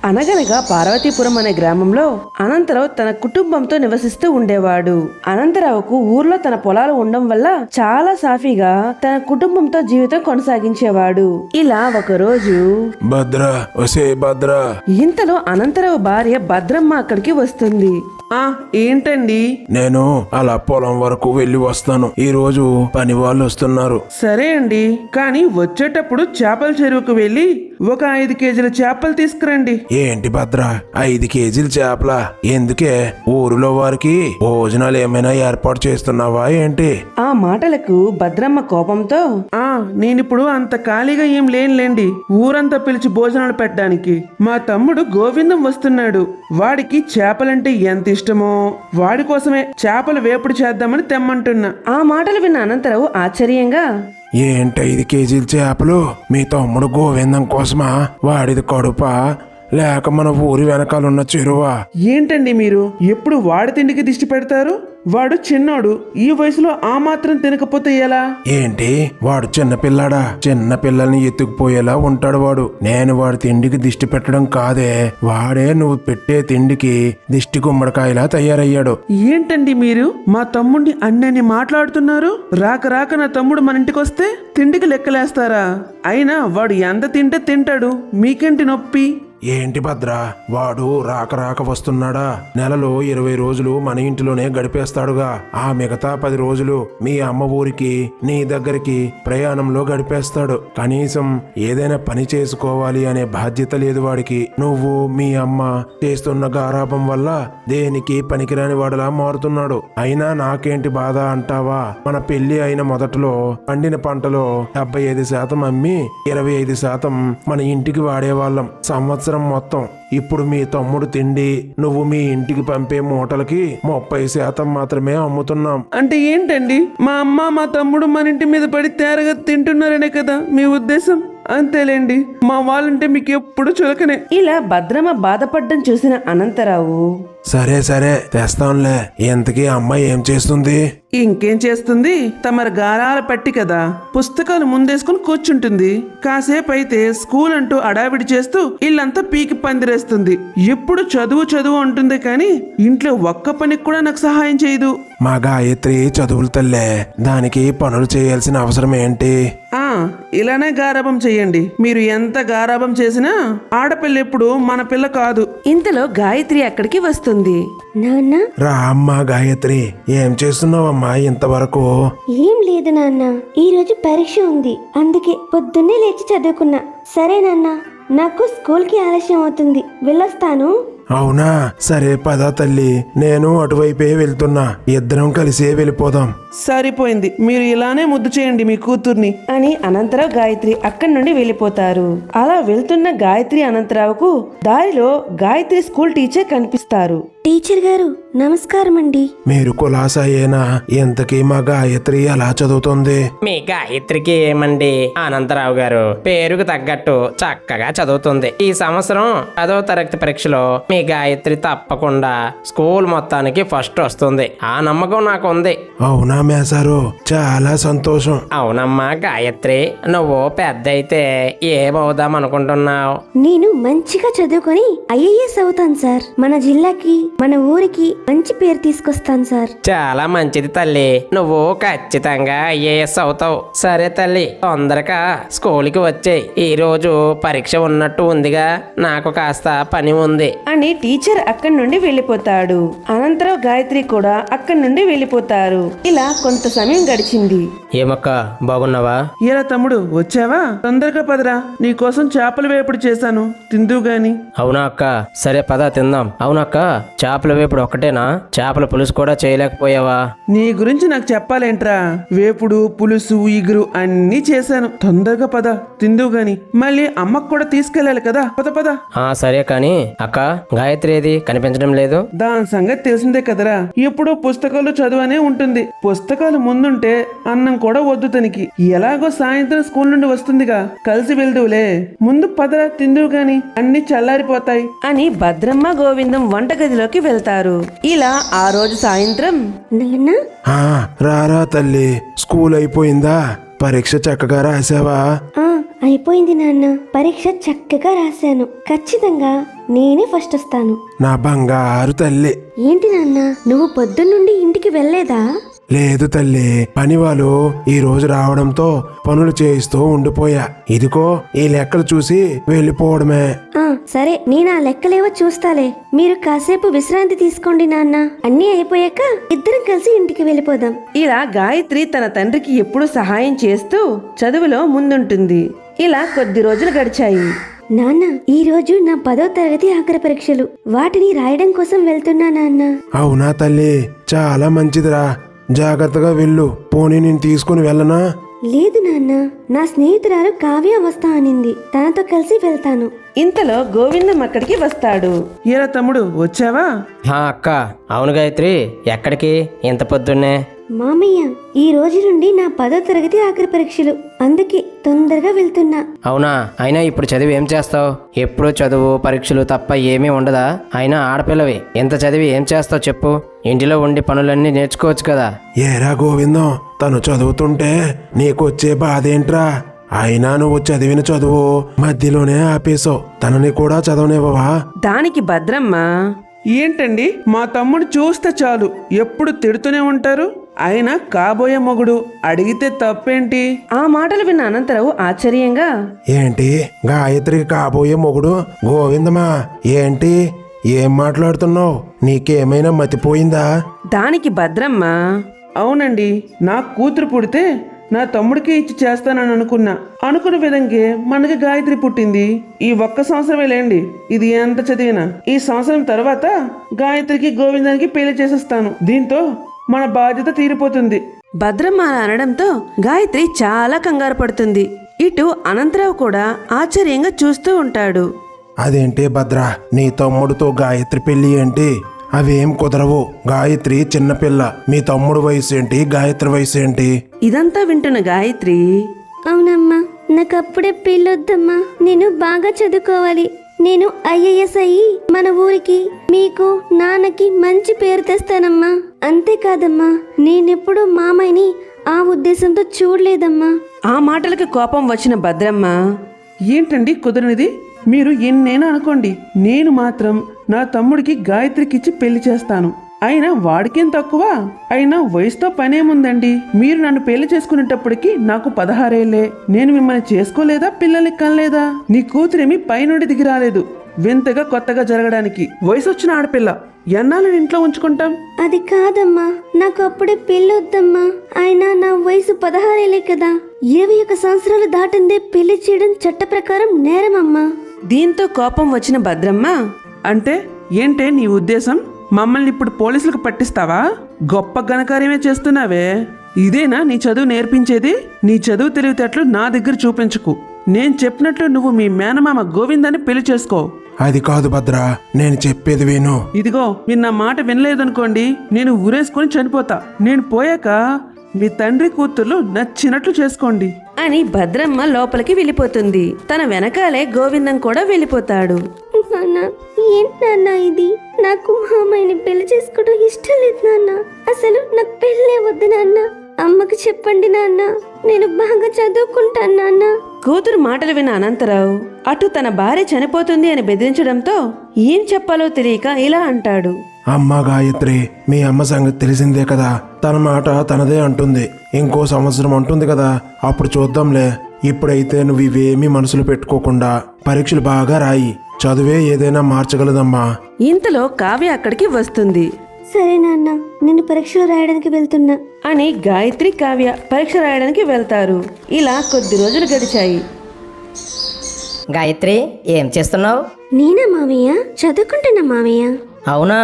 అనగనగా పార్వతీపురం అనే గ్రామంలో అనంతరావు తన కుటుంబంతో నివసిస్తూ ఉండేవాడు. అనంతరావుకు ఊర్లో తన పొలాలు ఉండడం వల్ల చాలా సాఫీగా తన కుటుంబంతో జీవితం కొనసాగించేవాడు. ఇలా ఒకరోజు ఇంతలో అనంతరావు భార్య భద్రమ్మ అక్కడికి వస్తుంది. ఏంటండి? నేను అలా పొలం వరకు వెళ్ళి వస్తాను. ఈ రోజు పని వాళ్ళు వస్తున్నారు. సరే అండి, కానీ వచ్చేటప్పుడు చేపల చెరువుకు వెళ్ళి ఒక 5 కేజీల చేపలు తీసుకురండి. ఏంటి భద్ర, 5 కేజీల చేపల? ఎందుకే? ఊరిలో వారికి భోజనాలు ఏమైనా ఏర్పాటు చేస్తున్నావా ఏంటి? ఆ మాటలకు భద్రమ్మ కోపంతో నేనిప్పుడు అంత ఖాళీగా ఏం లేనులేండి ఊరంతా పిలిచి భోజనాలు పెట్టడానికి. మా తమ్ముడు గోవిందం వస్తున్నాడు. వాడికి చేపలంటే ఎంత ఇష్టమో వాడి కోసమే చేపల వేపుడు చేద్దామని తెమ్మంటున్నా. ఆ మాటలు విన్న అనంతరావు ఆశ్చర్యంగా, ఏంటి 5 కేజీల చేపలు? మీ తమ్ముడు గోవిందం కోసమా? వాడిది కడుపా లేక మన ఊరి వెనకాలన్న చెరువా? ఏంటండి మీరు ఎప్పుడు వాడి తిండికి దిష్టి పెడతారు? వాడు చిన్నోడు, ఈ వయసులో ఆ మాత్రం తినకపోతే ఎలా? ఏంటి వాడు చిన్న పిల్లాడా? చిన్న పిల్లల్ని ఎత్తుకుపోయేలా ఉంటాడు వాడు. నేను వాడి తిండికి దిష్టి పెట్టడం కాదే, వాడే నువ్వు పెట్టే తిండికి దిష్టి గుమ్మడికాయలా తయారయ్యాడు. ఏంటండి మీరు మా తమ్ముడిని అన్నని మాట్లాడుతున్నారు? రాక రాక నా తమ్ముడు మన ఇంటికి వస్తే తిండికి లెక్కలేస్తారా? అయినా వాడు ఎంత తింటే తింటాడు, మీకేంటి నొప్పి? ఏంటి భద్ర, వాడు రాక రాక వస్తున్నాడా? నెలలో 20 రోజులు మన ఇంటిలోనే గడిపేస్తాడుగా. ఆ మిగతా 10 రోజులు మీ అమ్మ ఊరికి నీ దగ్గరికి ప్రయాణంలో గడిపేస్తాడు. కనీసం ఏదైనా పని చేసుకోవాలి అనే బాధ్యత లేదు వాడికి. నువ్వు మీ అమ్మ చేస్తున్న గారాబం వల్ల దేనికి పనికిరాని వాడిలా మారుతున్నాడు. అయినా నాకేంటి బాధ అంటావా? మన పెళ్లి అయిన మొదట్లో పండిన పంటలో 75% అమ్మి 25% మన ఇంటికి వాడేవాళ్ళం సంవత్సరం మొత్తం. ఇప్పుడు మీ తమ్ముడు తిండి నువ్వు మీ ఇంటికి పంపే మూటలకి 30% మాత్రమే అమ్ముతున్నాం. అంటే ఏంటండి? మా అమ్మ మా తమ్ముడు మన ఇంటి మీద పడి తేరగా తింటున్నారనే కదా మీ ఉద్దేశం? అంతేలేండి, మా వాళ్ళంటే మీకు ఎప్పుడు చులకనే. ఇలా భద్రమ్మ బాధపడ్డం చూసిన అనంతరావు, సరే సరే తెస్తాంలే. ఎంతకీ అమ్మాయి ఏం చేస్తుంది? ఇంకేం చేస్తుంది? తమరు గారాల పట్టి కదా పుస్తకాలు ముందేసుకుని కూర్చుంటుంది. కాసేపు అయితే స్కూల్ అంటూ అడావిడి చేస్తూ ఇల్లంతా పీకి పందిరేస్తుంది. ఎప్పుడు చదువు చదువు అంటుంది కానీ ఇంట్లో ఒక్క పనికి కూడా నాకు సహాయం చేయదు. మా గాయత్రి చదువులు తల్లే, దానికి పనులు చేయాల్సిన అవసరం ఏంటి? ఇలానే గారాబం చెయ్యండి. మీరు ఎంత గారాబం చేసినా ఆడపిల్ల ఎప్పుడు మన పిల్ల కాదు. ఇంతలో గాయత్రి అక్కడికి వస్తుంది. నాన్న, రా అమ్మా గాయత్రి, ఏం చేస్తున్నావమ్మా ఇంతవరకు? ఏం లేదు నాన్న, ఈ రోజు పరీక్ష ఉంది, అందుకే పొద్దున్నే లేచి చదువుకున్నా. సరే నాన్న, నాకు స్కూల్కి ఆలస్యం అవుతుంది, వెళ్ళొస్తాను. అవునా, సరే పదా తల్లి, నేను అటువైపే వెళ్తున్నా. ఇద్దరం కలిసే వెళ్ళిపోదాం. సరిపోయింది, మీరు ఇలానే ముద్దు చేయండి మీ కూతుర్ని అని అనంతరావు గాయత్రి అక్కడి నుండి వెళ్ళిపోతారు. అలా వెళ్తున్న గాయత్రి అనంతరావుకు దారిలో గాయత్రి స్కూల్ టీచర్ కనిపిస్తారు. టీచర్ గారు నమస్కారం అండి. మీరు కులాసాయేనా? ఎంతకీ మా గాయత్రి ఎలా చదువుతుంది? మీ గాయత్రికి ఏమండి అనంతరావు గారు, పేరుకు తగ్గట్టు చక్కగా చదువుతుంది. ఈ సంవత్సరం 10వ తరగతి పరీక్షలో మీ గాయత్రి తప్పకుండా స్కూల్ మొత్తానికి ఫస్ట్ వస్తుంది. ఆ నమ్మకం నాకు ఉంది. అవునా మేసారు, చాలా సంతోషం. అవునమ్మా గాయత్రి, నువ్వు పెద్ద అయితే ఏమవుదాం అనుకుంటున్నావు? నేను మంచిగా చదువుకొని IAS అవుతాను సార్. మన జిల్లాకి మన ఊరికి మంచి పేరు తీసుకొస్తాను సార్. చాలా మంచిది తల్లి, నువ్వు ఖచ్చితంగా IAS అవుతావు. సరే తల్లి, తొందరగా స్కూల్కి వచ్చేయ్. ఈ రోజు పరీక్ష ఉన్నట్టు ఉందిగా, నాకు కాస్త పని ఉంది అని టీచర్ అక్కడి నుండి వెళ్ళిపోతాడు. అనంతరావు గాయత్రి కూడా అక్కడి నుండి వెళ్ళిపోతారు. ఇలా కొంత సమయం గడిచింది. ఏమక్క, బాగున్నావా? ఏరా తమ్ముడు, వచ్చావా? తొందరగా పదరా, నీకోసం చేపల వేపుడు చేశాను, తిందు గాని. అవునా అక్క, సరే పద తిందాం. అవునక్క, చేపల వేపుడు ఒక్కటేనా? చేపల పులుసు కూడా చేయలేకపోయావా? నీ గురించి నాకు చెప్పాలేంట్రా? వేపుడు, పులుసు, ఇగురు అన్నీ చేశాను. తొందరగా పద, తిందు గాని. మళ్ళీ అమ్మకు కూడా తీసుకెళ్ళాలి కదా, పద పద. సరే కాని అక్క, గాయత్రి ఏది కనిపించడం లేదు? దాని సంగతి తెలిసిందే కదరా, ఎప్పుడూ పుస్తకాలు చదువనే ఉంటుంది. పుస్తకాలు ముందుంటే అన్నం కూడా వద్దు తనకి. ఎలాగో సాయంత్రం స్కూల్ నుండి వస్తుందిగా, కలిసి వెళ్దువులే. ముందు పదరా, తిందువు గాని, అన్ని చల్లారిపోతాయి అని భద్రమ్మ గోవిందం వంటగదిలోకి వెళ్తారు. ఇలా ఆ రోజు సాయంత్రం, నాన్న, రారా తల్లి, స్కూల్ అయిపోయిందా? పరీక్ష చక్కగా రాసావా? అయిపోయింది నాన్న. పరీక్ష చక్కగా రాశాను. ఖచ్చితంగా నేనే ఫస్ట్ వస్తాను. నా బంగారు తల్లి. ఏంటి నాన్న, నువ్వు పొద్దున్నుండి ఇంటికి వెళ్ళలేదా? లేదు తల్లి, పని వాళ్ళు ఈ రోజు రావడంతో పనులు చేయిస్తూ ఉండిపోయా. ఇదిగో ఈ లెక్కలు చూసి వెళ్ళిపోవడమే. సరే, నేను ఆ లెక్కలేవో చూస్తాలే. మీరు కాసేపు విశ్రాంతి తీసుకోండి నాన్న. అన్నీ అయిపోయాక ఇద్దరం కలిసి ఇంటికి వెళ్ళిపోదాం. ఇలా గాయత్రి తన తండ్రికి ఎప్పుడూ సహాయం చేస్తూ చదువులో ముందుంటుంది. ఇలా కొద్ది రోజులు గడిచాయి. నాన్న, ఈ రోజు నా 10వ తరగతి ఆఖరి పరీక్షలు. వాటిని రాయడం కోసం వెళ్తున్నా నాన్న. అవునా తల్లి, చాలా మంచిదిరా. జాగ్రత్తగా వెళ్ళు. పోనీ నేను తీసుకుని వెళ్ళనా? లేదు నాన్న, నా స్నేహితురాలు కావ్య వస్తా అనింది. తనతో కలిసి వెళ్తాను. ఇంతలో గోవిందం అక్కడికి వస్తాడు. ఏరా తమ్ముడు, వచ్చావా? అక్క, అవును గాయత్రి, ఎక్కడికి ఇంత పొద్దున్నే? మామయ్య, ఈ రోజు నుండి నా 10వ తరగతి ఆఖరి పరీక్షలు. అందుకే తొందరగా వెళ్తున్నా. అవునా? అయినా ఇప్పుడు చదివి ఏం చేస్తావు? ఎప్పుడు చదువు పరీక్షలు తప్ప ఏమీ ఉండదా? అయినా ఆడపిల్లవి, ఎంత చదివి ఏం చేస్తావు చెప్పు? ఇంటిలో ఉండి పనులన్నీ నేర్చుకోవచ్చు కదా. ఏరా గోవిందం, తను చదువుతుంటే నీకొచ్చే బాధేంట్రా? అయినా నువ్వు చదివిన చదువు మధ్యలోనే ఆపేశావు. తనని కూడా చదవనివ్వవా? దానికి భద్రమ్మ, ఏంటండి, మా తమ్ముడు చూస్తే చాలు ఎప్పుడు తిడుతూనే ఉంటారు. అయినా కాబోయే మొగుడు అడిగితే తప్పేంటి? ఆ మాటలు విన్న అనంతరావు ఆశ్చర్యంగా, ఏంటి గాయత్రికి కాబోయే మొగుడు గోవిందమా? ఏంటి ఏం మాట్లాడుతున్నావు? నీకేమైనా మతిపోయిందా? దానికి భద్రమ్మ, అవునండి, నా కూతురు పుడితే నా తమ్ముడికి ఇచ్చి చేస్తానని అనుకున్న విధంగా మనకి గాయత్రి పుట్టింది. ఈ ఒక్క సంవత్సరమే లేండి, ఇది ఎంత చదివినా. ఈ సంవత్సరం తర్వాత గాయత్రికి గోవిందానికి పెళ్లి చేసేస్తాను. దీంతో మన బాధ్యత తీరిపోతుంది. భద్రమ్మ అలా అనడంతో గాయత్రి చాలా కంగారు పడుతుంది. ఇటు అనంతరావు కూడా ఆశ్చర్యంగా చూస్తూ ఉంటాడు. అదేంటి భద్ర, నీ తమ్ముడితో గాయత్రి పెళ్లి ఏంటి? అవేం కుదరవు. గాయత్రి చిన్నపిల్ల. మీ తమ్ముడు వయసు ఏంటి, గాయత్రి వయసు ఏంటి? ఇదంతా వింటున్న గాయత్రి, అవునమ్మా, నాకు అప్పుడే పెళ్ళొద్దమ్మా. నేను బాగా చదువుకోవాలి. నేను ఐఏఎస్ అయ్యి మన ఊరికి, మీకు, నాన్నకి మంచి పేరు తెస్తానమ్మా. అంతేకాదమ్మా, నేనెప్పుడు మామయ్యని ఆ ఉద్దేశంతో చూడలేదమ్మా. ఆ మాటలకు కోపం వచ్చిన భద్రమ్మ, ఏంటండి కుదరనిది? మీరు ఎన్నైనా అనుకోండి, నేను మాత్రం నా తమ్ముడికి గాయత్రికిచ్చి పెళ్లి చేస్తాను. అయినా వాడికేం తక్కువ? అయినా వయసుతో పనేముందండి? మీరు నన్ను పెళ్లి చేసుకునేటప్పటికి నాకు 16 ఏళ్లే. నేను మిమ్మల్ని చేసుకోలేదా? పిల్లలకి కనలేదా? నీ కూతురేమి పైనుండి దిగి రాలేదు వింతగా కొత్తగా జరగడానికి. వయసు వచ్చిన ఆడపిల్ల ఎన్నాళ్ళని ఇంట్లో ఉంచుకుంటాం? అది కాదమ్మా, నాకు అప్పుడే పెళ్ళొద్దమ్మా. అయినా నా వయసు 16 ఏళ్లే కదా. 21 సంవత్సరాలు దాటిందే పెళ్లి చేయడం చట్ట ప్రకారం నేరమమ్మా. దీంతో కోపం వచ్చిన భద్రమ్మ, అంటే ఏంటే నీ ఉద్దేశం? మమ్మల్ని ఇప్పుడు పోలీసులకు పట్టిస్తావా? గొప్ప ఘనకార్యమే చేస్తున్నావే. ఇదేనా నీ చదువు నేర్పించేది? నీ చదువు తెలివితేటలు నా దగ్గర చూపించుకు. నేను చెప్పినట్లు నువ్వు మీ మేనమామ గోవిందాన్ని పెళ్లి చేసుకో. అది కాదు భద్ర, నేను చెప్పేది విను. ఇదిగో, మీరు నా మాట వినలేదనుకోండి, నేను ఊరేసుకొని చనిపోతా. నేను పోయాక మీ తండ్రి కూతుర్లు నచ్చినట్లు చేసుకోండి అని భద్రమ్మ లోపలికి వెళ్ళిపోతుంది. తన వెనకాలే గోవిందం కూడా వెళ్ళిపోతాడు. నాన్న, ఏంటి నాన్న ఇది? నాకు మామయ్యని పెళ్లి చేసుకోవడం ఇష్టం లేదు నాన్న. అసలు నాకు పెళ్ళే వద్దు నాన్న. అమ్మకి చెప్పండి నాన్న, నేను బాగా చదువుకుంటాను నాన్న. కూతురు మాటలు విన్న అనంతరావు అటు తన భార్య చనిపోతుంది అని బెదిరించడంతో ఏం చెప్పాలో తెలియక ఇలా అంటాడు. అమ్మ గాయత్రి, మీ అమ్మ సంగతి తెలిసిందే కదా. తన మాట తనదే అంటుంది. ఇంకో సంవత్సరం అంటుంది కదా, అప్పుడు చూద్దాంలే. ఇప్పుడైతే నువ్వు ఇవేమీ మనసులో పెట్టుకోకుండా పరీక్షలు బాగా రాయి. చదువే ఏదైనా మార్చగలదమ్మా. ఇంతలో కావ్య అక్కడికి వస్తుంది. సరే నాన్న, నేను పరీక్షలు రాయడానికి వెళ్తున్నా అని గాయత్రి, కావ్య పరీక్ష రాయడానికి వెళ్తారు. ఇలా కొద్ది రోజులు గడిచాయి. గాయత్రి, ఏం చేస్తున్నావు? నేనా మామయ్య? చదువుకుంటున్నా మామయ్య. అవునా?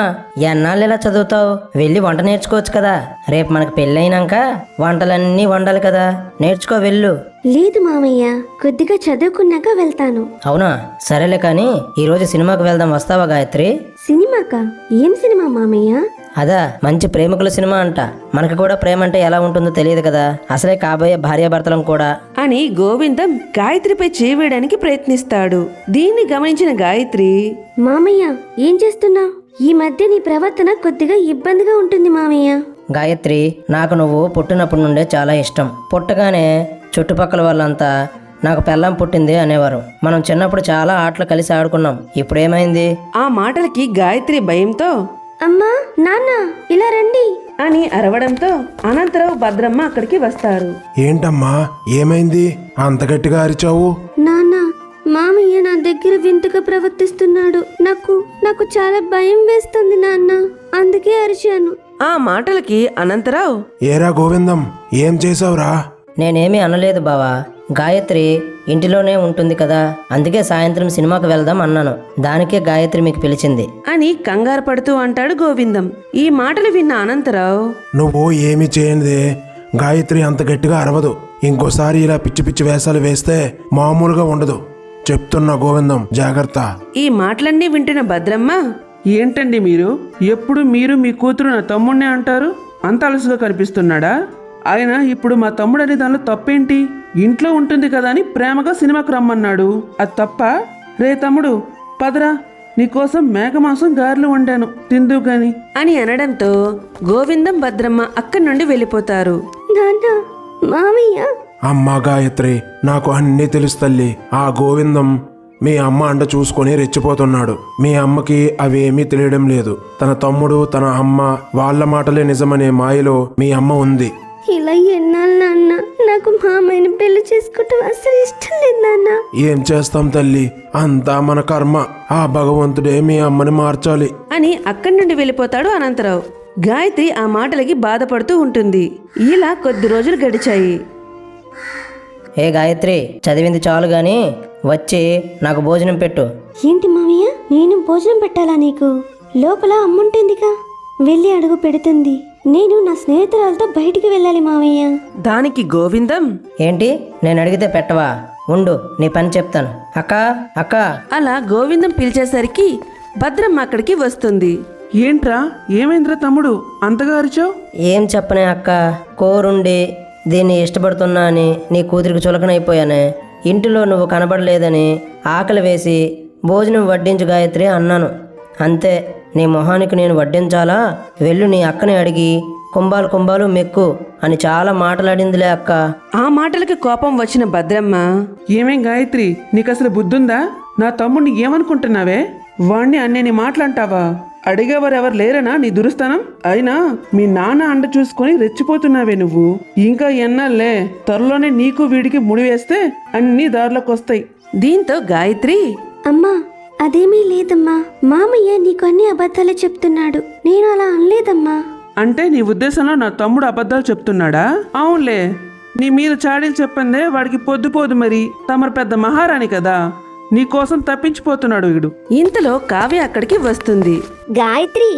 ఎన్నాళ్ళు ఇలా చదువుతావు? వెళ్ళి వంట నేర్చుకోవచ్చు కదా. రేపు మనకు పెళ్ళైనాక వంటలన్నీ వండాలి కదా. నేర్చుకో, వెళ్ళు. లేదు మామయ్య, కొద్దిగా చదువుకున్నాక వెళ్తాను. అవునా? సరేలే, కానీ ఈరోజు సినిమాకి వెళ్దాం, వస్తావా గాయత్రి? సినిమాకా? ఏం సినిమా మామయ్య? అదా, మంచి ప్రేమికుల సినిమా అంట. మనకు కూడా ప్రేమ అంటే ఎలా ఉంటుందో తెలియదు కదా. అసలే కాబోయే భార్యాభర్తలం కూడా. అని గోవిందం గాయత్రిపై చేయవేయడానికి ప్రయత్నిస్తాడు. దీన్ని గమనించిన గాయత్రి, మామయ్య, ఏం చేస్తున్నావు? ఈ మధ్య నీ ప్రవర్తన కొద్దిగా ఇబ్బందిగా ఉంటుంది మామయ్య. గాయత్రి, నాకు నువ్వు పుట్టినప్పటి నుండే చాలా ఇష్టం. పుట్టగానే చుట్టుపక్కల వాళ్ళంతా నాకు పెళ్ళాం పుట్టింది అనేవారు. మనం చిన్నప్పుడు చాలా ఆటలు కలిసి ఆడుకున్నాం. ఇప్పుడు ఏమైంది? ఆ మాటలకి గాయత్రి భయంతో అమ్మా నాన్న ఇలా రండి అని అరవడంతో అనంతరావు భద్రమ్మ అక్కడికి వస్తారు. ఏంటమ్మా ఏమైంది అంత గట్టిగా అరిచావు? నాన్న మామయ్య నా దగ్గర వింతగా ప్రవర్తిస్తున్నాడు. నాకు చాలా భయం వేస్తుంది నాన్న, అందుకే అరిచాను. ఆ మాటలకి అనంతరావు ఏరా గోవిందం ఏం చేసావురా? నేనేమీ అనలేదు బావా. గాయత్రి ఇంటిలోనే ఉంటుంది కదా, అందుకే సాయంత్రం సినిమాకి వెళ్దాం అన్నాను. దానికే గాయత్రి మీకు పిలిచింది అని కంగారు పడుతూ అంటాడు గోవిందం. ఈ మాటలు విన్న అనంతరావు నువ్వు ఏమీ చేయనిదే గాయత్రి అంత గట్టిగా అరవదు. ఇంకోసారి ఇలా పిచ్చి పిచ్చి వేషాలు వేస్తే మామూలుగా ఉండదు. చెప్తున్నా గోవిందం జాగ్రత్త. ఈ మాటలన్నీ వింటున్న భద్రమ్మ ఏంటండి మీరు ఎప్పుడు మీరు మీ కూతురు నా తమ్ముడినే అంటారు? అంత అలసుగా కనిపిస్తున్నాడా? ఆయన ఇప్పుడు మా తమ్ముడు అనే దానిలో తప్పేంటి? ఇంట్లో ఉంటుంది కదా అని ప్రేమగా సినిమాకు రమ్మన్నాడు. అది తప్ప? రే తమ్ముడు పదరా, నీకోసం మేకమాంసం గారెలు వండాను తిందు గాని అని అనడంతో గోవిందం భద్రమ్మ అక్కడి నుండి వెళ్ళిపోతారు. నాన్న మామయ్య అమ్మా గాయత్రి నాకు అన్నీ తెలుసు తల్లి. ఆ గోవిందం మీ అమ్మ అండ చూసుకొని రెచ్చిపోతున్నాడు. మీ అమ్మకి అవేమీ తెలియడం లేదు. తన తమ్ముడు తన అమ్మ వాళ్ళ మాటలే నిజమనే మాయలో మీ అమ్మ ఉంది. ఇలా ఎన్నాళ్ళు నాన్న, నాకు మామయ్యని పెళ్లి చేసుకోవటం అసలు ఇష్టం లేదు నాన్న. ఏం చేస్తాం తల్లి, అంతా మన కర్మ. ఆ భగవంతుడే మీ అమ్మని మార్చాలి అని అక్కడి నుండి వెళ్ళిపోతాడు అనంతరావు. గాయత్రి ఆ మాటలకి బాధపడుతూ ఉంటుంది. ఇలా కొద్ది రోజులు గడిచాయి. ఏ గాయత్రి, చదివింది చాలు గాని వచ్చి నాకు భోజనం పెట్టు. ఏంటి మామయ్య, నేను భోజనం పెట్టాలా నీకు? లోపల అమ్ముంటుందిగా, వెళ్ళి అడుగు పెడుతుంది. నేను నా స్నేహితురాలతో బయటికి వెళ్ళాలి మామయ్య. దానికి గోవిందం ఏంటి, నేను అడిగితే పెట్టవా? ఉండు నీ పని చెప్తాను. అక్క అక్క. అలా గోవిందం పిలిచేసరికి భద్రమ్మ అక్కడికి వస్తుంది. ఏంట్రా ఏమైందిరా తమ్ముడు అంతగా అరిచావు? ఏం చెప్పనే అక్క, కోరుండి దీన్ని ఇష్టపడుతున్నా అని నీ కూతురికి చులకనైపోయానే. ఇంటిలో నువ్వు కనబడలేదని ఆకలి వేసి భోజనం వడ్డించు గాయత్రి అన్నాను. అంతే, నీ మొహానికి నేను వడ్డించాలా? వెళ్ళు నీ అక్కని అడిగి కుంభాలు కుంభాలు మెక్కు అని చాలా మాటలాడిందిలే అక్క. ఆ మాటలకి కోపం వచ్చిన భద్రమ్మ ఏమేం గాయత్రి, నీకు అసలు బుద్ధుందా? నా తమ్ముడిని ఏమనుకుంటున్నావే? వాణ్ణి అన్నీ మాటలంటావా? అడిగేవారు ఎవరు లేరనా నీ దురుస్తానం? అయినా మీ నాన్న అండ చూసుకొని రెచ్చిపోతున్నావే నువ్వు. ఇంకా ఎన్నాళ్ళే, త్వరలోనే నీకు వీడికి ముడి వేస్తే అన్ని దారిలోకి వస్తాయి. దీంతో గాయత్రి అమ్మా అదేమీ లేదమ్మా, మామయ్య నీకు అన్ని అబద్ధాలే చెప్తున్నాడు. నేను అలా అనలేదమ్మా. అంటే నీ ఉద్దేశంలో నా తమ్ముడు అబద్ధాలు చెప్తున్నాడా? అవునులే, నీ మీద చాడీలు చెప్పందే వాడికి పొద్దుపోదు. మరి తమరు పెద్ద మహారాణి కదా, నీకోసం తప్పించిపోతున్నాడు వీడు. ఇంతలో కావ్య అక్కడికి వస్తుంది. గాయత్రి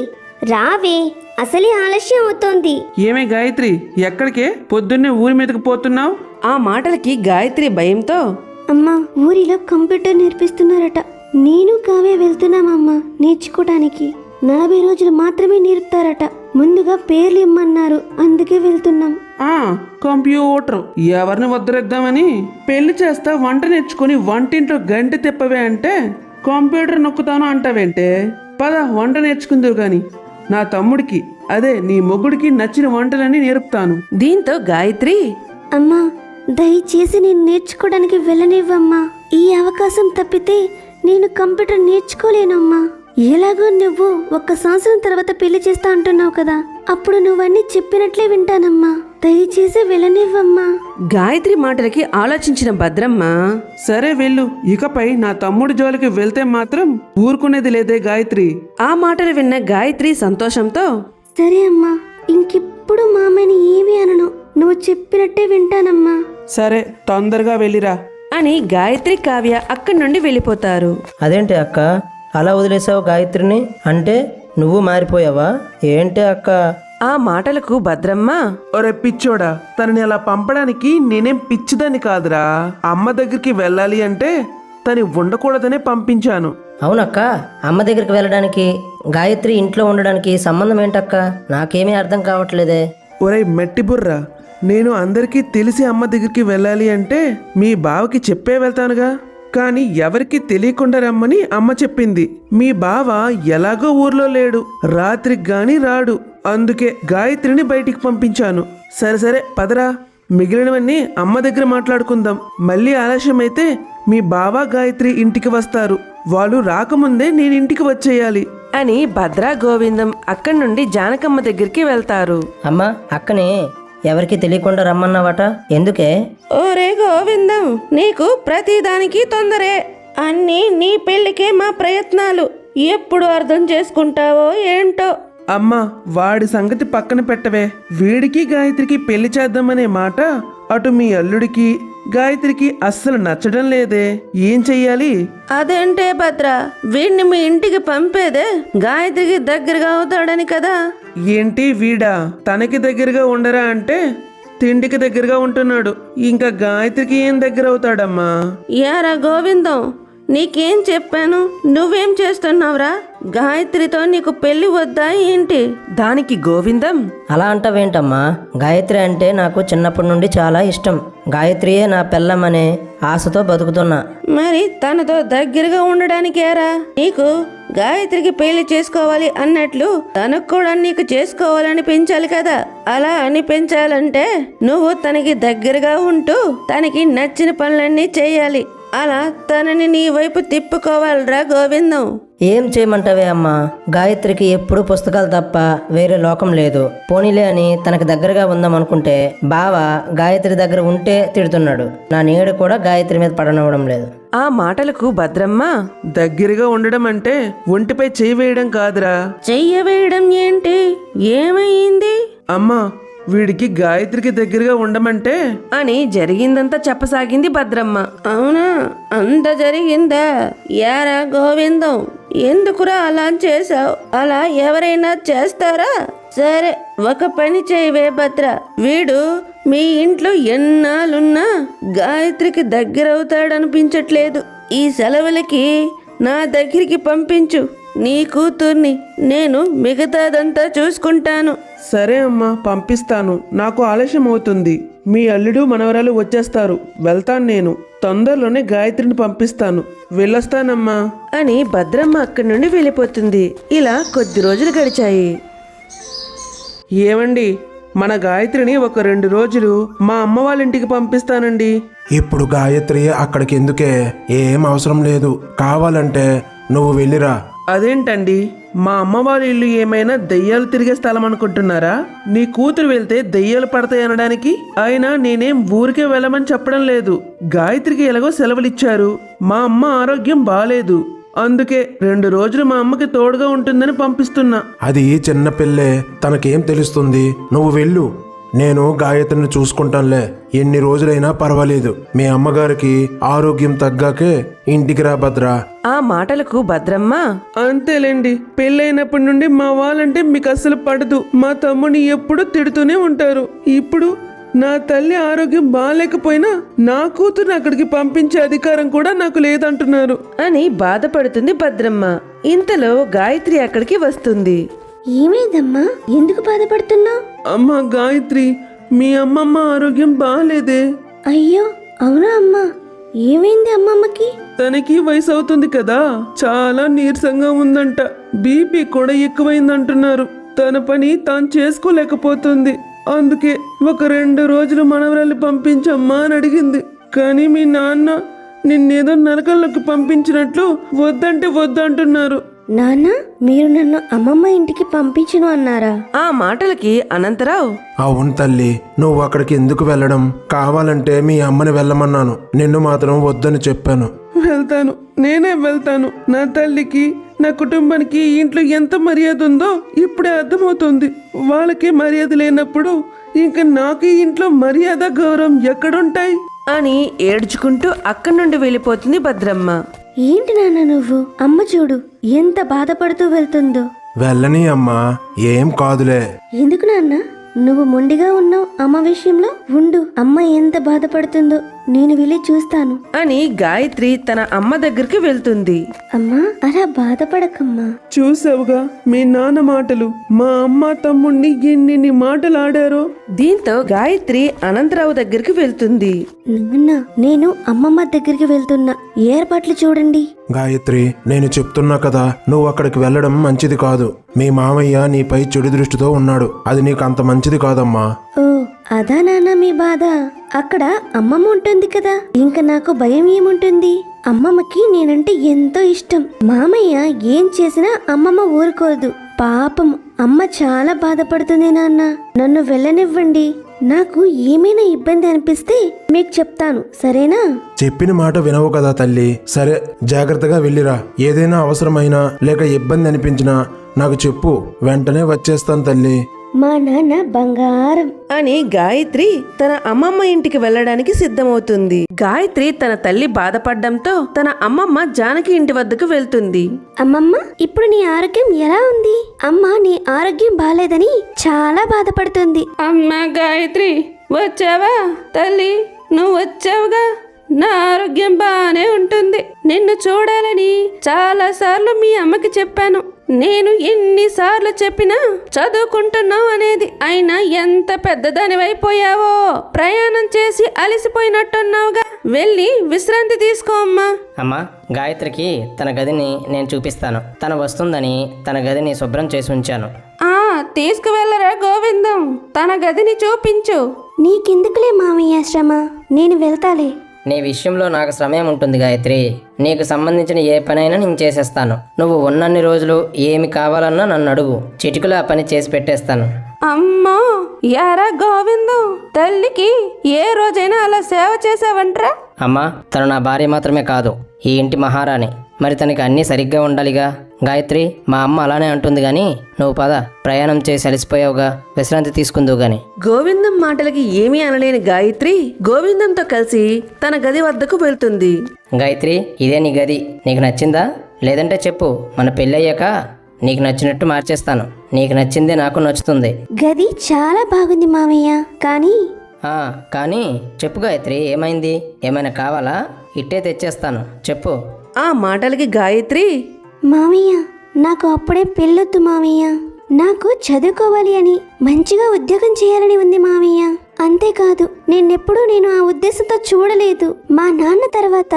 రావే, అసలే ఆలస్యం అవుతోంది. ఏమే గాయత్రి, ఎక్కడికే పొద్దున్నే ఊరి మీదకి పోతున్నావు? ఆ మాటలకి గాయత్రి భయంతో అమ్మా ఊరిలో కంప్యూటర్ నేర్పిస్తున్నారట. నేను కావే వెళ్తున్నామమ్మా నేర్చుకోవడానికి. 40 రోజులు మాత్రమే నేర్పుతారట. ముందుగా పేర్లు ఇమ్మన్నారు, అందుకే వెళ్తున్నాం. కంప్యూటర్ ఎవరిని వద్దరేద్దామని పెళ్లి చేస్తా వంట నేర్చుకుని వంటింట్లో గంట తిప్పవే అంటే కంప్యూటర్ నొక్కుతాను అంటావేంటే? పద వంట నేర్చుకుందువు గాని. నా తమ్ముడికి అదే నీ మొగుడికి నచ్చిన వంటలన్నీ నేర్పుతాను. దీంతో గాయత్రి అమ్మా దయచేసి నేను నేర్చుకోవడానికి వెళ్ళనివ్వమ్మా. ఈ అవకాశం తప్పితే నేను కంప్యూటర్ నేర్చుకోలేనమ్మా. ఎలాగో నువ్వు 1 సంవత్సరం తర్వాత పెళ్లి చేస్తా అంటున్నావు కదా, అప్పుడు నువ్వన్నీ చెప్పినట్లే వింటానమ్మా. దయచేసి వెళ్ళనివ్వమ్మా. గాయత్రి మాటలకి ఆలోచించిన భద్రమ్మ సరే వెళ్ళు, ఇకపై నా తమ్ముడి జోలికి వెళ్తే మాత్రం ఊరుకునేది లేదే గాయత్రి. ఆ మాటలు విన్న గాయత్రి సంతోషంతో సరే అమ్మా, ఇంకెప్పుడు మామని ఏమీ అనను. నువ్వు చెప్పినట్టే వింటానమ్మా. సరే తొందరగా వెళ్ళిరా అని గాయత్రి కావ్య అక్కడి నుండి వెళ్ళిపోతారు. అదేంటి అక్క అలా వదిలేసావు గాయత్రిని? అంటే నువ్వు మారిపోయావా ఏంటి అక్క? ఆ మాటలకు భద్రమ్మ ఒరే పిచ్చోడా, తనని అలా పంపడానికి నేనేం పిచ్చిదాన్ని కాదురా. అమ్మ దగ్గరికి వెళ్ళాలి అంటే తను ఉండకూడదనే పంపించాను. అవునక్క, అమ్మ దగ్గరికి వెళ్ళడానికి గాయత్రి ఇంట్లో ఉండడానికి సంబంధం ఏంటక్క? నాకేమీ అర్థం కావట్లేదే. ఒరే మట్టి బుర్రా, నేను అందరికీ తెలిసి అమ్మ దగ్గరికి వెళ్ళాలి అంటే మీ బావకి చెప్పే వెళ్తానుగా. కానీ ఎవరికి తెలియకుండా రమ్మని అమ్మ చెప్పింది. మీ బావ ఎలాగో ఊర్లో లేడు, రాత్రికి గాని రాడు. అందుకే గాయత్రిని బయటికి పంపించాను. సరే సరే పదరా, మిగిలినవన్నీ అమ్మ దగ్గర మాట్లాడుకుందాం. మళ్ళీ ఆలస్యం అయితే మీ బావ గాయత్రి ఇంటికి వస్తారు. వాళ్ళు రాకముందే నేను ఇంటికి వచ్చేయాలి అని భద్ర గోవిందం అక్కడి నుండి జానకమ్మ దగ్గరికి వెళ్తారు. అమ్మా అక్కని ఎవరికి తెలియకుండా రమ్మన్నావట, ఎందుకే? ఓరే గోవిందం, నీకు ప్రతిదానికి తొందరే. అన్నీ నీ పెళ్లికే మా ప్రయత్నాలు. ఎప్పుడు అర్థం చేసుకుంటావో ఏంటో. అమ్మా, వాడి సంగతి పక్కన పెట్టవే. వీడికి గాయత్రికి పెళ్లి చేద్దామనే మాట అటు మీ అల్లుడికి గాయత్రికి అస్సలు నచ్చడం లేదే. ఏం చెయ్యాలి? అదేంటే భద్ర, వీడిని మీ ఇంటికి పంపేదే గాయత్రికి దగ్గరగా అవుతాడని కదా. ఏంటి వీడా తనకి దగ్గరగా ఉండరా అంటే తిండికి దగ్గరగా ఉంటున్నాడు. ఇంకా గాయత్రికి ఏం దగ్గర అవుతాడమ్మా? యారా గోవిందం, నీకేం చెప్పాను? నువ్వేం చేస్తున్నావురా? గాయత్రితో నీకు పెళ్లి వద్దా ఏంటి? దానికి గోవిందం, అలా అంటావేంటమ్మా? గాయత్రి అంటే నాకు చిన్నప్పటి నుండి చాలా ఇష్టం. గాయత్రియే నా పెళ్ళమనే ఆశతో బతుకుతున్నా. మరి తనతో దగ్గరగా ఉండడానికేరా నీకు గాయత్రికి పెళ్లి చేసుకోవాలి అన్నట్లు తనకు కూడా నీకు చేసుకోవాలనిపించాలి కదా. అలా అనిపించాలంటే నువ్వు తనకి దగ్గరగా ఉంటూ తనకి నచ్చిన పనులన్నీ చేయాలి. అలా తనని నీ వైపు తిప్పుకోవాలిరా గోవిందం. ఏం చేయమంటావే అమ్మా? గాయత్రికి ఎప్పుడు పుస్తకాలు తప్ప వేరే లోకం లేదు. పోనీలే అని తనకు దగ్గరగా ఉందామనుకుంటే బావ గాయత్రి దగ్గర ఉంటే తిడుతున్నాడు. నా నీడ కూడా గాయత్రి మీద పడనివ్వడం లేదు. ఆ మాటలకు భద్రమ్మ, దగ్గరగా ఉండడం అంటే ఒంటిపై చేయి వేయడం కాదురా. చెయ్యవేయడం ఏంటి? ఏమయ్యింది అమ్మా, వీడికి గాయత్రికి దగ్గరగా ఉండమంటే అని జరిగిందంతా చెప్పసాగింది భద్రమ్మ. అవునా, అంత జరిగిందా? యారా గోవిందం, ఎందుకురా అలా చేసావు? అలా ఎవరైనా చేస్తారా? సరే, ఒక పని చేయవే భద్ర. వీడు మీ ఇంట్లో ఎన్నాళ్ళున్నా గాయత్రికి దగ్గరవుతాడనిపించట్లేదు. ఈ సెలవులకి నా దగ్గరికి పంపించు నీ కూతుర్ని. నేను మిగతాదంతా చూసుకుంటాను. సరే అమ్మా, పంపిస్తాను. నాకు ఆలస్యం అవుతుంది. మీ అల్లుడు మనవరాలు వచ్చేస్తారు. వెళ్తాను నేను. తొందరలోనే గాయత్రిని పంపిస్తాను. వెళ్ళొస్తానమ్మా అని భద్రమ్మ అక్కడి నుండి వెళ్ళిపోతుంది. ఇలా కొద్ది రోజులు గడిచాయి. ఏమండి, మన గాయత్రిని ఒక 2 రోజులు మా అమ్మ వాళ్ళ ఇంటికి పంపిస్తానండి. ఇప్పుడు గాయత్రి అక్కడికి ఎందుకే? ఏం అవసరం లేదు. కావాలంటే నువ్వు వెళ్ళిరా. అదేంటండి, మా అమ్మ వాళ్ళ ఇల్లు ఏమైనా దెయ్యాలు తిరిగే స్థలం అనుకుంటున్నారా? నీ కూతురు వెళ్తే దెయ్యాలు పడతాయి అనడానికి. అయినా నేనేం ఊరికే వెళ్ళమని చెప్పడం లేదు. గాయత్రికి ఎలాగో సెలవులిచ్చారు. మా అమ్మ ఆరోగ్యం బాలేదు. అందుకే 2 రోజులు మా అమ్మకి తోడుగా ఉంటుందని పంపిస్తున్నా. అది చిన్న పిల్లే, తనకేం తెలుస్తుంది? నువ్వు వెళ్ళు. నేను గాయత్రిని చూసుకుంటానులే. ఎన్ని రోజులైనా పర్వాలేదు. మీ అమ్మగారికి ఆరోగ్యం తగ్గాకే ఇంటికి రా భద్రా. ఆ మాటలకు భద్రమ్మ, అంతేలేండి, పెళ్ళైనప్పటి నుండి మా వాళ్ళంటే మీకు అస్సలు పడదు. మా తమ్ముని ఎప్పుడూ తిడుతూనే ఉంటారు. ఇప్పుడు నా తల్లి ఆరోగ్యం బాగాలేకపోయినా నా కూతురుని అక్కడికి పంపించే అధికారం కూడా నాకు లేదంటున్నారు అని బాధపడుతుంది భద్రమ్మ. ఇంతలో గాయత్రి అక్కడికి వస్తుంది. ఏమైందమ్మా? ఎందుకు బాధపడుతున్నావు? అమ్మ గాయత్రి, మీ అమ్మమ్మ ఆరోగ్యం బాగాలేదే. అయ్యో, అవునా అమ్మా? ఏమైంది అమ్మమ్మకి? తనకి వయసు అవుతుంది కదా, చాలా నీరసంగా ఉందంట. బీపీ కూడా ఎక్కువైందంటున్నారు. తన పని తాను చేసుకోలేకపోతుంది. అందుకే ఒక 2 రోజులు మనవరాలు పంపించమ్మా అని అడిగింది. కానీ మీ నాన్న నిన్నేదో నరకంలోకి పంపించినట్లు వద్దంటే వద్దంటున్నారు. నాన్న, మీరు నన్ను అమ్మమ్మ ఇంటికి పంపించను అన్నారా? ఆ మాటలకి అనంతరావు, అవును తల్లి, నువ్వు అక్కడికి ఎందుకు వెళ్ళడం? కావాలంటే మీ అమ్మని వెళ్ళమన్నాను. నిన్ను మాత్రం వద్దని చెప్పాను. వెళ్తాను, నేనే వెళ్తాను. నా తల్లికి, నా కుటుంబానికి ఈ ఇంట్లో ఎంత మర్యాద ఉందో ఇప్పుడే అర్థమవుతుంది. వాళ్ళకి మర్యాద లేనప్పుడు ఇంకా నాకు ఈ ఇంట్లో మర్యాద గౌరవం ఎక్కడుంటాయి అని ఏడ్చుకుంటూ అక్కడి నుండి వెళ్ళిపోతుంది భద్రమ్మ. ఏంటి నాన్న నువ్వు? అమ్మ చూడు ఎంత బాధపడుతూ వెళ్తుందో. వెళ్ళని అమ్మా, ఏం కాదులే. ఎందుకు నాన్న నువ్వు మొండిగా ఉన్నావు? అమ్మ విషయంలో ఉండు. అమ్మ ఎంత బాధపడుతుందో నేను వెళ్ళి చూస్తాను అని గాయత్రి తన అమ్మ దగ్గరికి వెళ్తుంది. అమ్మా, అలా బాధపడకమ్మా. చూసావుగా మీ నాన్న మాటలు. మా అమ్మ తమ్ముణ్ణి ఎన్ని మాటలు ఆడారో. దీంతో గాయత్రి అనంతరావు దగ్గరికి వెళ్తుంది. నాన్న, నేను అమ్మమ్మ దగ్గరికి వెళ్తున్నా. ఏర్పాట్లు చూడండి. గాయత్రి, నేను చెప్తున్నా కదా, నువ్వు అక్కడికి వెళ్ళడం మంచిది కాదు. మీ మామయ్య నీపై చెడు దృష్టితో ఉన్నాడు. అది నీకు అంత మంచిది కాదమ్మా. ఓ, అదా నాన్న మీ బాధ? అక్కడ అమ్మమ్మ ఉంటుంది కదా, ఇంకా నాకు భయం ఏముంటుంది? అమ్మమ్మకి నేనంటే ఎంతో ఇష్టం. మామయ్య ఏం చేసినా అమ్మమ్మ ఊరుకోదు. పాపం అమ్మ చాలా బాధపడుతుంది నాన్న. నన్ను వెళ్ళనివ్వండి. నాకు ఏమైనా ఇబ్బంది అనిపిస్తే మీకు చెప్తాను, సరేనా? చెప్పిన మాట వినవు కదా తల్లి. సరే, జాగ్రత్తగా వెళ్ళిరా. ఏదైనా అవసరమైనా లేక ఇబ్బంది అనిపించినా నాకు చెప్పు, వెంటనే వచ్చేస్తాను తల్లి. మా నాన్న బంగారం. అని గాయత్రి తన అమ్మమ్మ ఇంటికి వెళ్ళడానికి సిద్ధమవుతుంది. గాయత్రి తన తల్లి బాధపడ్డంతో తన అమ్మమ్మ జానకి ఇంటి వద్దకు వెళ్తుంది. అమ్మమ్మ, ఇప్పుడు నీ ఆరోగ్యం ఎలా ఉంది? అమ్మ నీ ఆరోగ్యం బాలేదని చాలా బాధపడుతుంది. అమ్మా గాయత్రి, వచ్చావా తల్లి? నువ్వు వచ్చావుగా. నా ఆరోగ్యం బానే ఉంటుంది. నిన్ను చూడాలని చాలా సార్లు మీ అమ్మకి చెప్పాను. నేను ఎన్నిసార్లు చెప్పినా చదువుకుంటున్నావు అనేది. అయినా ఎంత పెద్దదానివైపోయావో. ప్రయాణం చేసి అలసిపోయినట్టున్నావుగా. వెళ్ళి విశ్రాంతి తీసుకో అమ్మా. అమ్మా, గాయత్రికి తన గదిని నేను చూపిస్తాను. తను వస్తుందని తన గదిని శుభ్రం చేసి ఉంచాను. తీసుకువెళ్ళరా గోవిందం, తన గదిని చూపించు. నీకెందుకులే మామయ్య శ్రమ, నేను వెళ్తాలే. నీ విషయంలో నాకు సమయం ఉంటుంది గాయత్రి. నీకు సంబంధించిన ఏ పనైనా నేను చేసేస్తాను. నువ్వు ఉన్నన్ని రోజులు ఏమి కావాలన్నా నన్ను అడుగు, చిటికలో ఆ పని చేసి పెట్టేస్తాను. అమ్మా, యారా గోవిందం, తల్లికి ఏ రోజైనా అలా సేవ చేసావంట్రా? అమ్మా, తను నా భార్య మాత్రమే కాదు, ఈ ఇంటి మహారాణి. మరి తనకి అన్నీ సరిగ్గా ఉండాలిగా. గాయత్రి, మా అమ్మ అలానే అంటుంది గాని నువ్వు పద, ప్రయాణం చేసి అలసిపోయావుగా, విశ్రాంతి తీసుకుందువు గాని. గోవిందం మాటలకి ఏమీ అనలేని గాయత్రి గోవిందంతో కలిసి తన గది వద్దకు వెళ్తుంది. గాయత్రి, ఇదే నీ గది. నీకు నచ్చిందా? లేదంటే చెప్పు, మన పెళ్ళయ్యాక నీకు నచ్చినట్టు మార్చేస్తాను. నీకు నచ్చిందే నాకు నచ్చుతుంది. గది చాలా బాగుంది మామయ్య, కానీ చెప్పు గాయత్రి, ఏమైంది? ఏమైనా కావాలా? ఇట్టే తెచ్చేస్తాను, చెప్పు. ఆ మాటలకి గాయత్రి, మామయ్య నాకు అప్పుడే పెళ్ళొద్దు మామయ్య. నాకు చదువుకోవాలి అని, మంచిగా ఉద్యోగం చేయాలని ఉంది మామయ్య. అంతేకాదు, నేను ఆ ఉద్దేశంతో చూడలేదు. మా నాన్న తర్వాత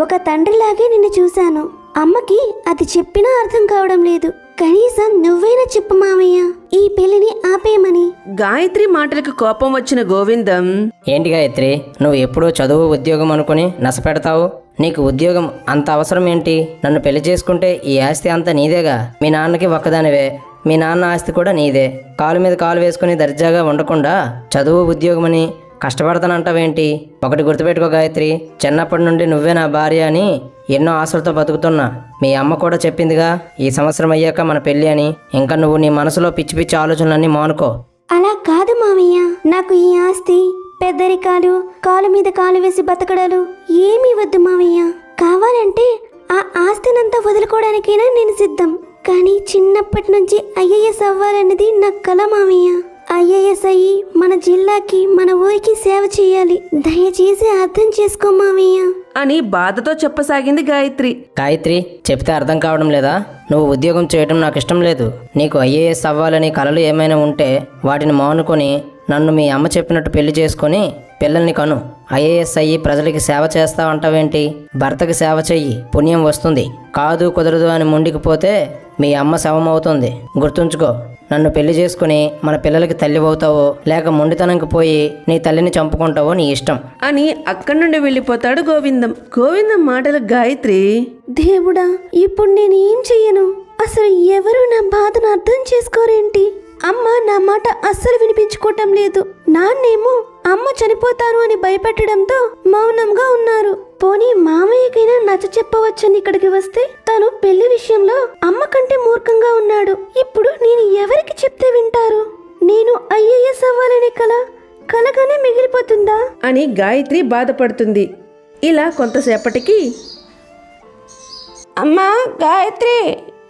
ఒక తండ్రిలాగే నిన్ను చూశాను. అమ్మకి అది చెప్పినా అర్థం కావడం లేదు. కనీసం నువ్వైనా చెప్పు మామయ్య, ఈ పెళ్లిని ఆపేయమని. గాయత్రి మాటలకు కోపం వచ్చిన గోవిందం, ఏంటి గాయత్రి, నువ్వు ఎప్పుడూ చదువు ఉద్యోగం అనుకుని నసపెడతావు? నీకు ఉద్యోగం అంత అవసరం ఏంటి? నన్ను పెళ్లి చేసుకుంటే ఈ ఆస్తి అంతా నీదేగా. మీ నాన్నకి ఒక్కదానివే, మీ నాన్న ఆస్తి కూడా నీదే. కాలు మీద కాలు వేసుకుని దర్జాగా ఉండకుండా చదువు ఉద్యోగమని కష్టపడతానంటావేంటి? ఒకటి గుర్తుపెట్టుకో గాయత్రి, చిన్నప్పటి నుండి నువ్వే నా భార్య అని ఎన్నో ఆశలతో బతుకుతున్నా. మీ అమ్మ కూడా చెప్పిందిగా, ఈ సంవత్సరం అయ్యాక మన పెళ్ళి అని. ఇంకా నువ్వు నీ మనసులో పిచ్చి పిచ్చి ఆలోచనలన్నీ మానుకో. అలా కాదు మామయ్య, నాకు ఈ ఆస్తి, పెద్దరికాలు, కాలు మీద కాలు వేసి బతకడాలు ఏమీ వద్దు మామయ్య. కావాలంటే ఆ ఆస్తినంతా వదులుకోవడానికైనా నేను సిద్ధం. కానీ చిన్నప్పటి నుంచి ఐఏఎస్ అవ్వాలన్నది నా కల మామయ్య. ఐఏఎస్ అయ్యి మన జిల్లాకి, మన ఊరికి సేవ చేయాలి. దయచేసి అర్థం చేసుకో మామయ్య అని బాధతో చెప్పసాగింది గాయత్రి. గాయత్రి, చెప్తే అర్థం కావడం లేదా? నువ్వు ఉద్యోగం చేయడం నాకు ఇష్టం లేదు. నీకు ఐఏఎస్ అవ్వాలని కలలు ఏమైనా ఉంటే వాటిని మానుకొని నన్ను మీ అమ్మ చెప్పినట్టు పెళ్లి చేసుకొని పిల్లల్ని కను. ఐఏఎస్ అయ్యి ప్రజలకి సేవ చేస్తావంటావేంటి? భర్తకి సేవ చెయ్యి, పుణ్యం వస్తుంది. కాదు కుదరదు అని ముండికిపోతే మీ అమ్మ శవం అవుతుంది. గుర్తుంచుకో. నన్ను పెళ్లి చేసుకుని మన పిల్లలకి తల్లి అవుతావో, లేక మొండితనంకి పోయి నీ తల్లిని చంపుకుంటావో నీ ఇష్టం అని అక్కడి నుండి వెళ్ళిపోతాడు గోవిందం. గోవిందం మాటలు గాయత్రి, దేవుడా, ఇప్పుడు నేను ఏం చెయ్యను? అసలు ఎవరు నా బాధను అర్థం చేసుకోరేంటి? అమ్మ నా మాట అస్సలు వినిపించుకోవటం లేదు. నాన్నేమో అమ్మ చనిపోతాను అని భయపెట్టడంతో మౌనంగా ఉన్నారు. పోనీ మామయ్యకైనా నచ్చ చెప్పవచ్చని ఇక్కడికి వస్తే తను పెళ్లి విషయంలో అమ్మ కంటే మూర్ఖంగా ఉన్నాడు. ఇప్పుడు నేను ఎవరికి చెప్తే వింటారు? నేను ఐఏఎస్ అవ్వాలనే కలగానే మిగిలిపోతుందా అని గాయత్రి బాధపడుతుంది. ఇలా కొంతసేపటికి, అమ్మా గాయత్రి,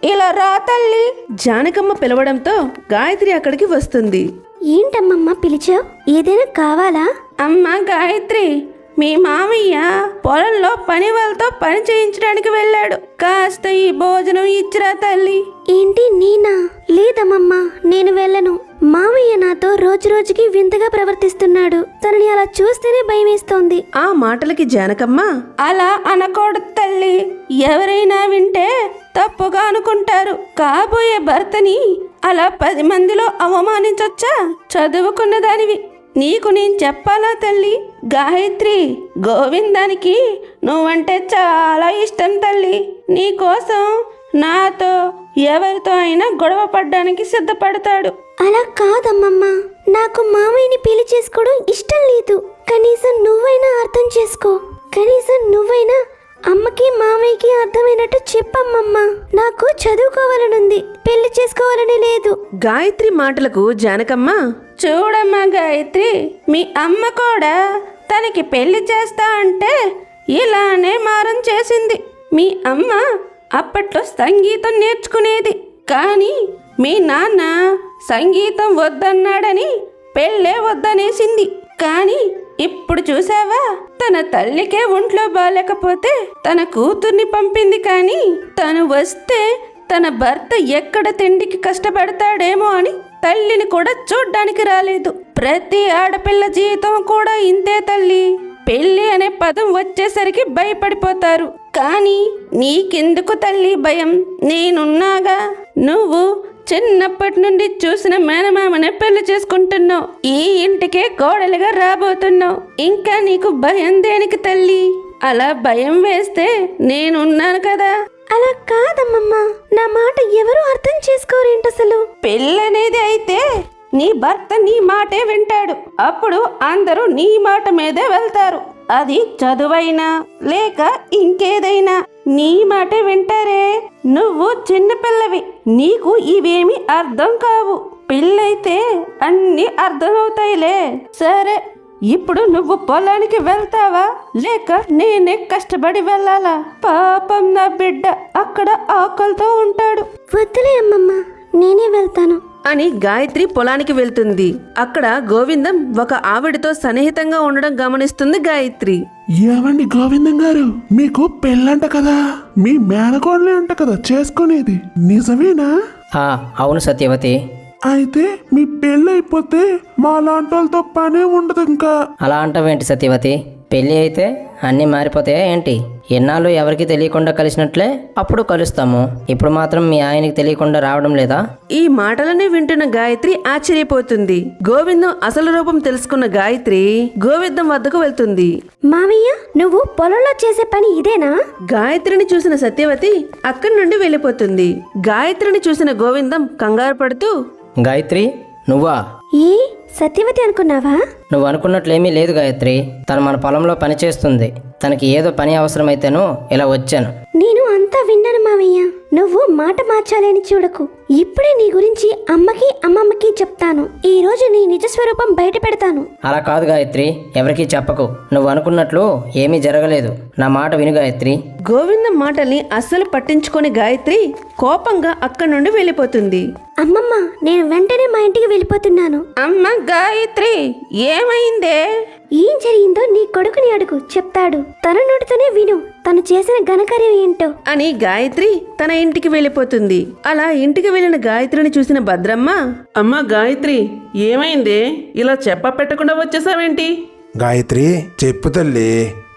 ఇలా రా తల్లి. జానకమ్మ పిలవడంతో గాయత్రి అక్కడికి వస్తుంది. ఏంటమ్మమ్మ పిలిచావు? ఏదైనా కావాలా? అమ్మా గాయత్రి, మీ మామయ్య పొలంలో పని వాళ్ళతో పని చేయించడానికి వెళ్ళాడు. కాస్త ఈ భోజనం ఇచ్చిరా తల్లి. ఏంటి, నేనా? లేదమ్మమ్మా, నేను వెళ్ళను. మామయ్య నాతో రోజు రోజుకి వింతగా ప్రవర్తిస్తున్నాడు. తనని అలా చూస్తేనే భయమేస్తోంది. ఆ మాటలకి జానకమ్మ, అలా అనకూడదు తల్లి. ఎవరైనా వింటే తప్పుగా అనుకుంటారు. కాబోయే భర్తని అలా 10 మందిలో అవమానించొచ్చా? చదువుకున్న దానివి, నీకు నేను చెప్పాలా తల్లి? గాయత్రి, గోవిందానికి నువ్వంటే చాలా ఇష్టం తల్లి. నీకోసం నాతో ఎవరితో అయినా గొడవ పడ్డానికి సిద్ధపడతాడు. అలా కాదమ్మమ్మ, నాకు మామయ్యని పెళ్లి చేసుకోవడం ఇష్టం లేదు. కనీసం నువ్వైనా అర్థం చేసుకో. కనీసం నువ్వైనా అమ్మకి మామయ్యకి అర్థమైనట్టు చెప్పమ్మమ్మ. నాకు చదువుకోవాలనుంది, పెళ్లి చేసుకోవాలని లేదు. గాయత్రి మాటలకు జానకమ్మ, చూడమ్మా గాయత్రి, మీ అమ్మ కూడా తనకి పెళ్లి చేస్తా అంటే ఇలానే మారం చేసింది. మీ అమ్మ అప్పట్లో సంగీతం నేర్చుకునేది, కానీ మీ నాన్న సంగీతం వద్దన్నాడని పెళ్ళే వద్దనేసింది. కానీ ఇప్పుడు చూసావా, తన తల్లికే ఒంట్లో బాలేకపోతే తన కూతుర్ని పంపింది. కానీ తను వస్తే తన భర్త ఎక్కడ తిండికి కష్టపడతాడేమో అని తల్లిని కూడా చూడ్డానికి రాలేదు. ప్రతి ఆడపిల్ల జీవితం కూడా ఇంతే తల్లి. పెళ్లి అనే పదం వచ్చేసరికి భయపడిపోతారు. కానీ నీకెందుకు తల్లి భయం? నేనున్నాగా. నువ్వు చిన్నప్పటి నుండి చూసిన మేనమామనే పెళ్లి చేసుకుంటున్నావు. ఈ ఇంటికే కోడలిగా రాబోతున్నావు. ఇంకా నీకు భయం దేనికి తల్లి? అలా భయం వేస్తే నేనున్నాను కదా. అలా కాదమ్మమ్మ, నా మాట ఎవరు అర్థం చేసుకోరేంటి అసలు? పెళ్ళనేది అయితే నీ భర్త నీ మాటే వింటాడు. అప్పుడు అందరూ నీ మాట మీదే వెళ్తారు. అది చదువైనా లేక ఇంకేదైనా నీ మాటే వింటారే. నువ్వు చిన్నపిల్లవి, నీకు ఇవేమి అర్థం కావు. పెళ్ళైతే అన్నీ అర్థమవుతాయిలే. సరే, ఇప్పుడు నువ్వు పొలానికి వెళ్తావా లేక నేనే కష్టపడి వెళ్ళాలా? పాపం నా బిడ్డ అక్కడ ఆకలితో ఉంటాడు. వద్దులే అమ్మమ్మ, నేనే వెళ్తాను అని గాయత్రి పొలానికి వెళ్తుంది. అక్కడ గోవిందం ఒక ఆవిడతో సన్నిహితంగా ఉండడం గమనిస్తుంది గాయత్రి. ఏమండి గోవిందం గారు, మీకు పెళ్ళంట కదా, మీ మేనకోడలే అంట కదా చేసుకునేది, నిజమేనా? అవును సత్యవతి. అయితే మీ పెళ్ళైపోతే మా లాంటి వాళ్ళతో పనే ఉండదు ఇంకా. అలా అంటావేంటి సత్యవతి? పెళ్ళి అయితే అన్నీ మారిపోతాయా ఏంటి? ఎన్నాళ్ళు ఎవరికి తెలియకుండా కలిసినట్లే అప్పుడు కలుస్తాము. ఇప్పుడు మాత్రం మీ ఆయనకి తెలియకుండా రావడం లేదా? ఈ మాటలనే వింటున్న గాయత్రి ఆశ్చర్యపోతుంది. గోవిందం అసలు రూపం తెలుసుకున్న గాయత్రి గోవిందం వద్దకు వెళ్తుంది. మామయ్య, నువ్వు పొలంలో చేసే పని ఇదేనా? గాయత్రిని చూసిన సత్యవతి అక్కడి నుండి వెళ్ళిపోతుంది. గాయత్రిని చూసిన గోవిందం కంగారు పడుతూ, గాయత్రి, నువ్వా? ఏ సత్యవతి అనుకున్నావా? నువ్వు అనుకున్నట్లేమీ లేదు గాయత్రి. తను మన పొలంలో పని చేస్తుంది. తనకి ఏదో పని అవసరమైతేనో ఇలా వచ్చాను. నేను అంతా విన్నాను మామయ్య. నువ్వు మాట మార్చాలని చూడకు. ఇప్పుడే నీ గురించి అమ్మకి అమ్మమ్మకి చెప్తాను. ఈ రోజు నీ నిజ స్వరూపం బయట పెడతాను. అలా కాదు గాయత్రి, ఎవరికీ చెప్పకు. నువ్వు అనుకున్నట్లు ఏమీ జరగలేదు. నా మాట విను గాయత్రి. గోవిందం మాటల్ని అస్సలు పట్టించుకొని గాయత్రి కోపంగా అక్కడి నుండి వెళ్ళిపోతుంది. అమ్మమ్మ, నేను వెంటనే మా ఇంటికి వెళ్ళిపోతున్నాను. అమ్మ గాయత్రి, ఏమైందే? ఏం జరిగిందో నీ కొడుకుని అడుగు, చెప్తాడు. తన నోటితోనే విను తను చేసిన ఘనకార్యం ఏంటో అని గాయత్రి తన ఇంటికి వెళ్ళిపోతుంది. అలా ఇంటికి వెళ్ళిన గాయత్రిని చూసిన భద్రమ్మ, అమ్మా గాయత్రి, ఏమైందే? ఇలా చెప్ప పెట్టకుండా వచ్చేసావేంటి? గాయత్రి, చెప్పు తల్లి.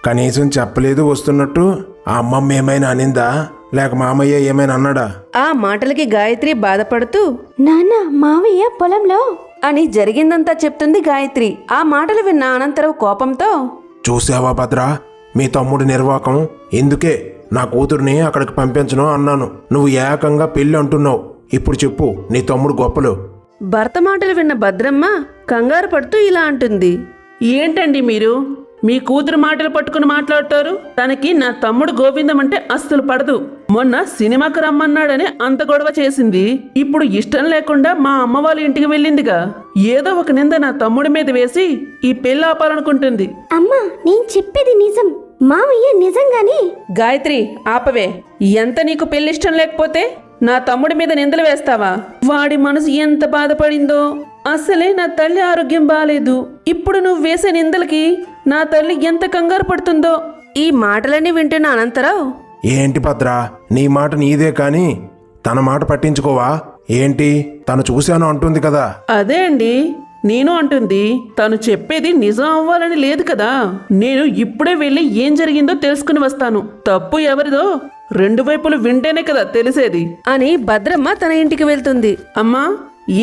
కనీసం చెప్పలేదు వస్తున్నట్టు. ఆ అమ్మమ్మ ఏమైనా అనిందా లేక మామయ్య ఏమైనా అన్నాడా? ఆ మాటలకి గాయత్రి బాధపడుతూ, నాన్న, మావయ్య పొలంలో అని జరిగిందంతా చెప్తుంది గాయత్రి. ఆ మాటలు విన్న అనంతరం కోపంతో, చూసావా భద్ర, మీ తమ్ముడి నిర్వాకం. ఎందుకే నా కూతుర్ని అక్కడికి పంపించను అన్నాను. నువ్వు ఏకంగా పెళ్ళి అంటున్నావు. ఇప్పుడు చెప్పు నీ తమ్ముడు గొప్పలు. భర్త మాటలు విన్న భద్రమ్మ కంగారు పడుతూ ఇలా అంటుంది. ఏంటండి మీరు? మీ కూతురు మాటలు పట్టుకుని మాట్లాడతారు. తనకి నా తమ్ముడు గోవిందం అంటే అస్సలు పడదు. మొన్న సినిమాకి రమ్మన్నాడని అంత గొడవ చేసింది. ఇప్పుడు ఇష్టం లేకుండా మా అమ్మ వాళ్ళ ఇంటికి వెళ్ళిందిగా. ఏదో ఒక నింద నా తమ్ముడి మీద వేసి ఈ పెళ్ళి ఆపాలనుకుంటుంది. అమ్మా, నేను చెప్పేది నిజం. మావయ్య నిజంగానే. గాయత్రి, ఆపవే. ఎంత నీకు పెళ్ళిష్టం లేకపోతే నా తమ్ముడి మీద నిందలు వేస్తావా? వాడి మనసు ఎంత బాధపడిందో. అసలే నా తల్లి ఆరోగ్యం బాలేదు. ఇప్పుడు నువ్వు వేసే నిందలకి నా తల్లి ఎంత కంగారు పడుతుందో. ఈ మాటలన్నీ వింటున్న అనంతరావు, ఏంటి భద్ర, నీ మాట నీదే కానీ తన మాట పట్టించుకోవా ఏంటి? తను చూశాను అంటుంది కదా. అదే అండి నేను అంటుంది. తను చెప్పేది నిజం అవ్వాలని లేదు కదా. నేను ఇప్పుడే వెళ్ళి ఏం జరిగిందో తెలుసుకుని వస్తాను. తప్పు ఎవరిదో రెండు వైపులు వింటేనే కదా తెలిసేది అని భద్రమ్మ తన ఇంటికి వెళ్తుంది. అమ్మా,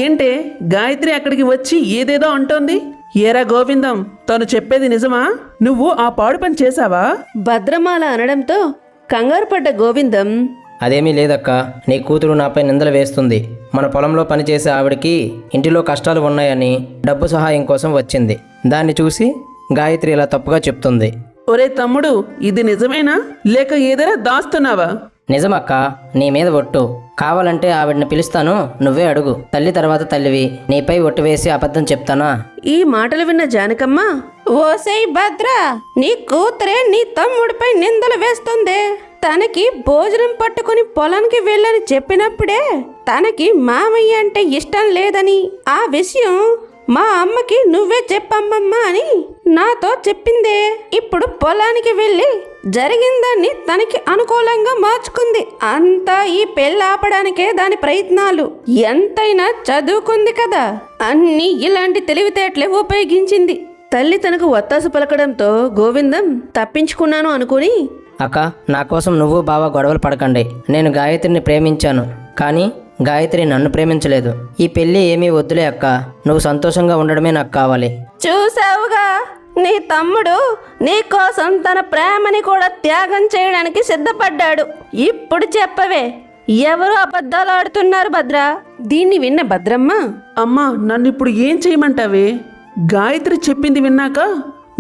ఏంటే గాయత్రి అక్కడికి వచ్చి ఏదేదో అంటోంది? ఏరా గోవిందం, తను చెప్పేది నిజమా? నువ్వు ఆ పాడు పని చేశావా? భద్రమ్మ అలా అనడంతో కంగారు పడ్డ గోవిందం, అదేమీ లేదక్క, నీ కూతురు నాపై నిందలు వేస్తుంది. మన పొలంలో పనిచేసే ఆవిడకి ఇంటిలో కష్టాలు ఉన్నాయని డబ్బు సహాయం కోసం వచ్చింది. దాన్ని చూసి గాయత్రి ఇలా తప్పుగా చెప్తుంది. ఒరే తమ్ముడు, ఇది నిజమేనా లేక ఏదైనా దాస్తున్నావా? నిజమక్క, నీ మీద ఒట్టు. కావాలంటే ఆవిడని పిలుస్తాను, నువ్వే అడుగు. తల్లి తర్వాత తల్లివి, నీపై ఒట్టు వేసి అబద్ధం చెప్తానా? ఈ మాటలు విన్న జానకమ్మ, ఓసై భద్ర, నీ కూతురే నీ తమ్ముడిపై నిందలు వేస్తుంది. తనకి భోజనం పట్టుకుని పొలానికి వెళ్ళని చెప్పినప్పుడే తనకి మామయ్య అంటే ఇష్టం లేదని, ఆ విషయం మా అమ్మకి నువ్వే చెప్పమ్మమ్మా అని నాతో చెప్పిందే. ఇప్పుడు పొలానికి వెళ్ళి జరిగిందాన్ని తనకి అనుకూలంగా మార్చుకుంది. అంతా ఈ పెళ్ళి ఆపడానికే దాని ప్రయత్నాలు. ఎంతైనా చదువుకుంది కదా, అన్ని ఇలాంటి తెలివితేటలే ఉపయోగించింది. తల్లి తనకు ఒత్తాసు పలకడంతో గోవిందం తప్పించుకున్నాను అనుకుని, అక్క, నా కోసం నువ్వు బావ గొడవలు పడకండి. నేను గాయత్రిని ప్రేమించాను, కానీ గాయత్రి నన్ను ప్రేమించలేదు. ఈ పెళ్ళి ఏమీ వద్దులే అక్క, నువ్వు సంతోషంగా ఉండడమే నాకు కావాలి. చూసావుగా, నీ తమ్ముడు నీ కోసం తన ప్రేమని కూడా త్యాగం చేయడానికి సిద్ధపడ్డాడు. ఇప్పుడు చెప్పవే, ఎవరు అబద్ధాలు ఆడుతున్నారు భద్ర? దీన్ని విన్న భద్రమ్మ, అమ్మా, నన్ను ఇప్పుడు ఏం చేయమంటావే? గాయత్రి చెప్పింది విన్నాక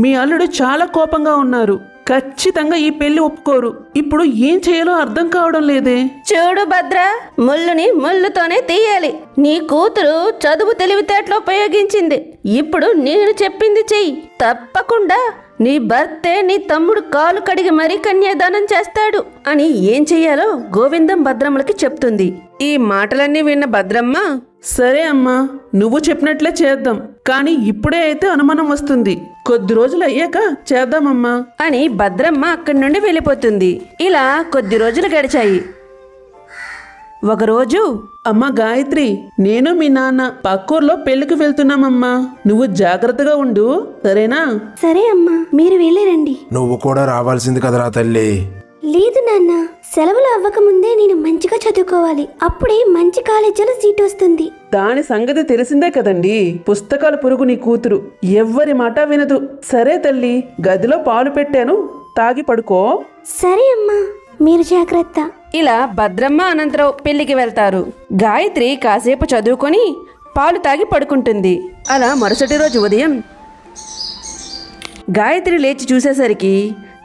మీ అల్లుడు చాలా కోపంగా ఉన్నారు. ఖచ్చితంగా ఈ పెళ్లి ఒప్పుకోరు. ఇప్పుడు ఏం చేయాలో అర్థం కావడం లేదే. చూడు భద్ర, ముళ్ళుని ముళ్ళుతోనే తీయాలి. నీ కూతురు చదువు తెలివితేటలు ఉపయోగించింది. ఇప్పుడు నేను చెప్పింది చెయ్యి. తప్పకుండా నీ భర్తే నీ తమ్ముడు కాలు కడిగి మరీ కన్యాదానం చేస్తాడు అని ఏం చెయ్యాలో గోవిందం భద్రమ్మలకి చెప్తుంది. ఈ మాటలన్నీ విన్న భద్రమ్మ, సరే అమ్మా, నువ్వు చెప్పినట్లే చేద్దాం. కానీ ఇప్పుడే అయితే అనుమానం వస్తుంది. కొద్ది రోజులు అయ్యాక చేద్దామమ్మా అని భద్రమ్మ అక్కడి నుండి వెళ్ళిపోతుంది. ఇలా కొద్ది రోజులు గడిచాయి. ఒకరోజు, అమ్మా గాయత్రి, నేను మీ నాన్న పక్కూర్లో పెళ్లికి వెళ్తున్నామమ్మా. నువ్వు జాగ్రత్తగా ఉండు, సరేనా? సరే అమ్మా, మీరు వెళ్ళిరండి. నువ్వు కూడా రావాల్సింది కదరా తల్లి. లేదు నాన్న, సెలవులు అవ్వకముందే నేను మంచిగా చదువుకోవాలి. అప్పుడే మంచి కాలేజీలో సీట్ వస్తుంది. దాని సంగతి తెలిసిందే కదండి. పుస్తకాల పురుగు నీ కూతురు, ఎవ్వరి మాట వినదు. సరే తల్లి, గదిలో పాలు పెట్టాను, తాగి పడుకో. సరే అమ్మా, మీరు జాగ్రత్త. ఇలా భద్రమ్మ అనంతరావు పెళ్లికి వెళ్తారు. గాయత్రి కాసేపు చదువుకొని పాలు తాగి పడుకుంటుంది. అలా మరుసటి రోజు ఉదయం గాయత్రి లేచి చూసేసరికి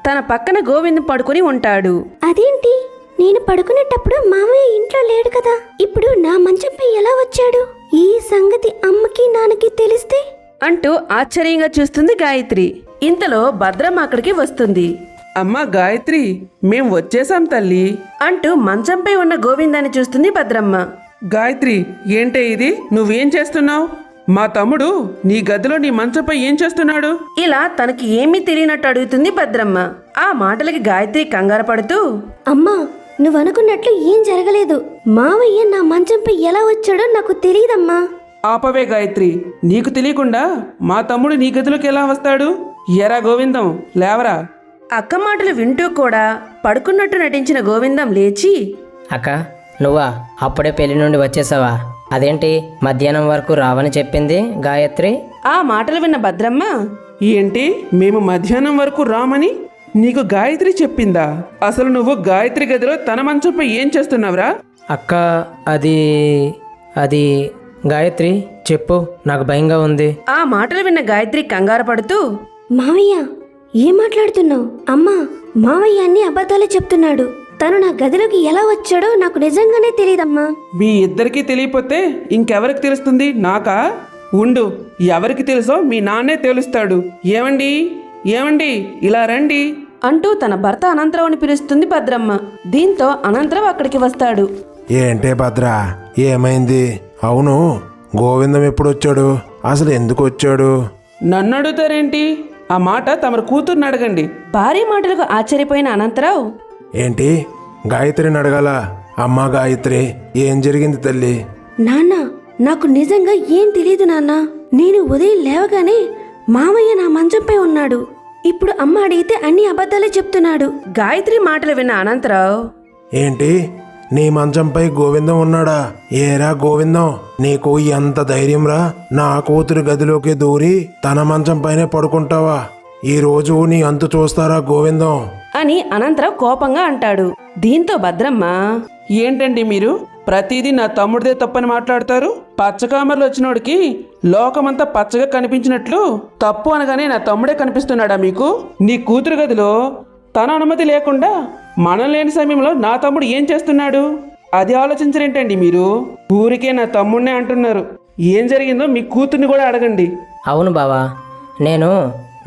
తన పక్కన గోవిందం పడుకుని ఉంటాడు. అదేంటి, నేను పడుకునేటప్పుడు మామయ్య ఇంట్లో లేడు కదా, ఇప్పుడు నా మంచంపై ఎలా వచ్చాడు? ఈ సంగతి అమ్మకి నాన్నకి తెలిస్తే అంటూ ఆశ్చర్యంగా చూస్తుంది గాయత్రి. ఇంతలో భద్రమ్మ అక్కడికి వస్తుంది. అమ్మా గాయత్రి, మేం వచ్చేసాం తల్లి అంటూ మంచంపై ఉన్న గోవిందాన్ని చూస్తుంది భద్రమ్మ. గాయత్రి, ఏంటే ఇది? నువ్వేం చేస్తున్నావు? మా తమ్ముడు నీ గదిలో నీ మంచంపై ఏం చేస్తున్నాడు? ఇలా తనకి ఏమీ తెలియనట్టు అడుగుతుంది భద్రమ్మ. ఆ మాటలకి గాయత్రి కంగారు పడుతూ, అమ్మా, నువ్వు అనుకున్నట్లు ఏం జరగలేదు. మావయ్య నా మంచంపై ఎలా వచ్చాడో నాకు తెలియదమ్మా. ఆపవే గాయత్రి, నీకు తెలియకుండా మా తమ్ముడు నీ గదిలోకి ఎలా వస్తాడు? ఎరా గోవిందం, లేవరా. అక్క మాటలు వింటూ కూడా పడుకున్నట్టు నటించిన గోవిందం లేచి, అక్క, నువ్వా? అప్పుడే పెళ్లి నుండి వచ్చేసావా? అదేంటి, మధ్యాహ్నం వరకు రావని చెప్పింది గాయత్రి? ఆ మాటలు విన్న భద్రమ్మ, ఏంటి, మేము మధ్యాహ్నం వరకు రామని నీకు గాయత్రి చెప్పిందా? అసలు నువ్వు గాయత్రి గదిలో తన మంచంపై ఏం చేస్తున్నావురా? అక్క, అది గాయత్రి, చెప్పు, నాకు భయంగా ఉంది. ఆ మాటలు విన్న గాయత్రి కంగారు పడుతూ, మావయ్య, ఏం మాట్లాడుతున్నావు? అమ్మా, మావయ్య అన్ని అబద్ధాలే చెప్తున్నాడు. తను నా గదిలోకి ఎలా వచ్చాడో నాకు నిజంగానే తెలియదమ్మా. మీ ఇద్దరికీ తెలియపోతే ఇంకెవరికి తెలుస్తుంది? నాకా? ఉండు, ఎవరికి తెలుసో మీ నాన్నే తెలుస్తాడు. ఏమండి, ఏమండి, ఇలా రండి అంటూ తన భర్త అనంతరావుని పిలుస్తుంది భద్రమ్మ. దీంతో అనంతరావు అక్కడికి వస్తాడు. ఏంటే భద్ర, ఏమైంది? అవును, గోవిందం ఎప్పుడు వచ్చాడు? అసలు ఎందుకు వచ్చాడు? నన్ను అడుగుతారేంటి? ఆ మాట తమరు కూతుర్ని అడగండి. భార్య మాటలకు ఆశ్చర్యపోయిన అనంతరావు, ఏంటి, గాయత్రిని అడగాల? అమ్మా గాయత్రి, ఏం జరిగింది తల్లి? నాన్న, నాకు నిజంగా ఏం తెలియదు నాన్న. నేను ఉదయం లేవగానే మామయ్య నా మంచంపై ఉన్నాడు. ఇప్పుడు అమ్మ అడిగితే అన్ని అబద్ధాలే చెప్తున్నాడు. గాయత్రి మాటలు విన్న అనంతరావు, ఏంటి, నీ మంచంపై గోవిందం ఉన్నాడా? ఏరా గోవిందం, నీకు ఎంత ధైర్యంరా? నా కూతురు గదిలోకి దూరి తన మంచంపైనే పడుకుంటావా? ఈ రోజు నీ అంతు చూస్తారా గోవిందం? అని అనంతరావు కోపంగా అంటాడు. దీంతో భద్రమ్మ, ఏంటండి మీరు ప్రతిదీ నా తమ్ముడిదే తప్పని మాట్లాడతారు? పచ్చకామర్లు వచ్చినోడికి లోకమంతా పచ్చగా కనిపించినట్లు తప్పు అనగానే నా తమ్ముడే కనిపిస్తున్నాడా మీకు? నీ కూతురు గదిలో తన అనుమతి లేకుండా మనం లేని సమయంలో నా తమ్ముడు ఏం చేస్తున్నాడు? అది ఆలోచించరేంటండి మీరు? ఊరికే నా తమ్ముడినే అంటున్నారు. ఏం జరిగిందో మీ కూతుర్ని కూడా అడగండి. అవును బావా, నేను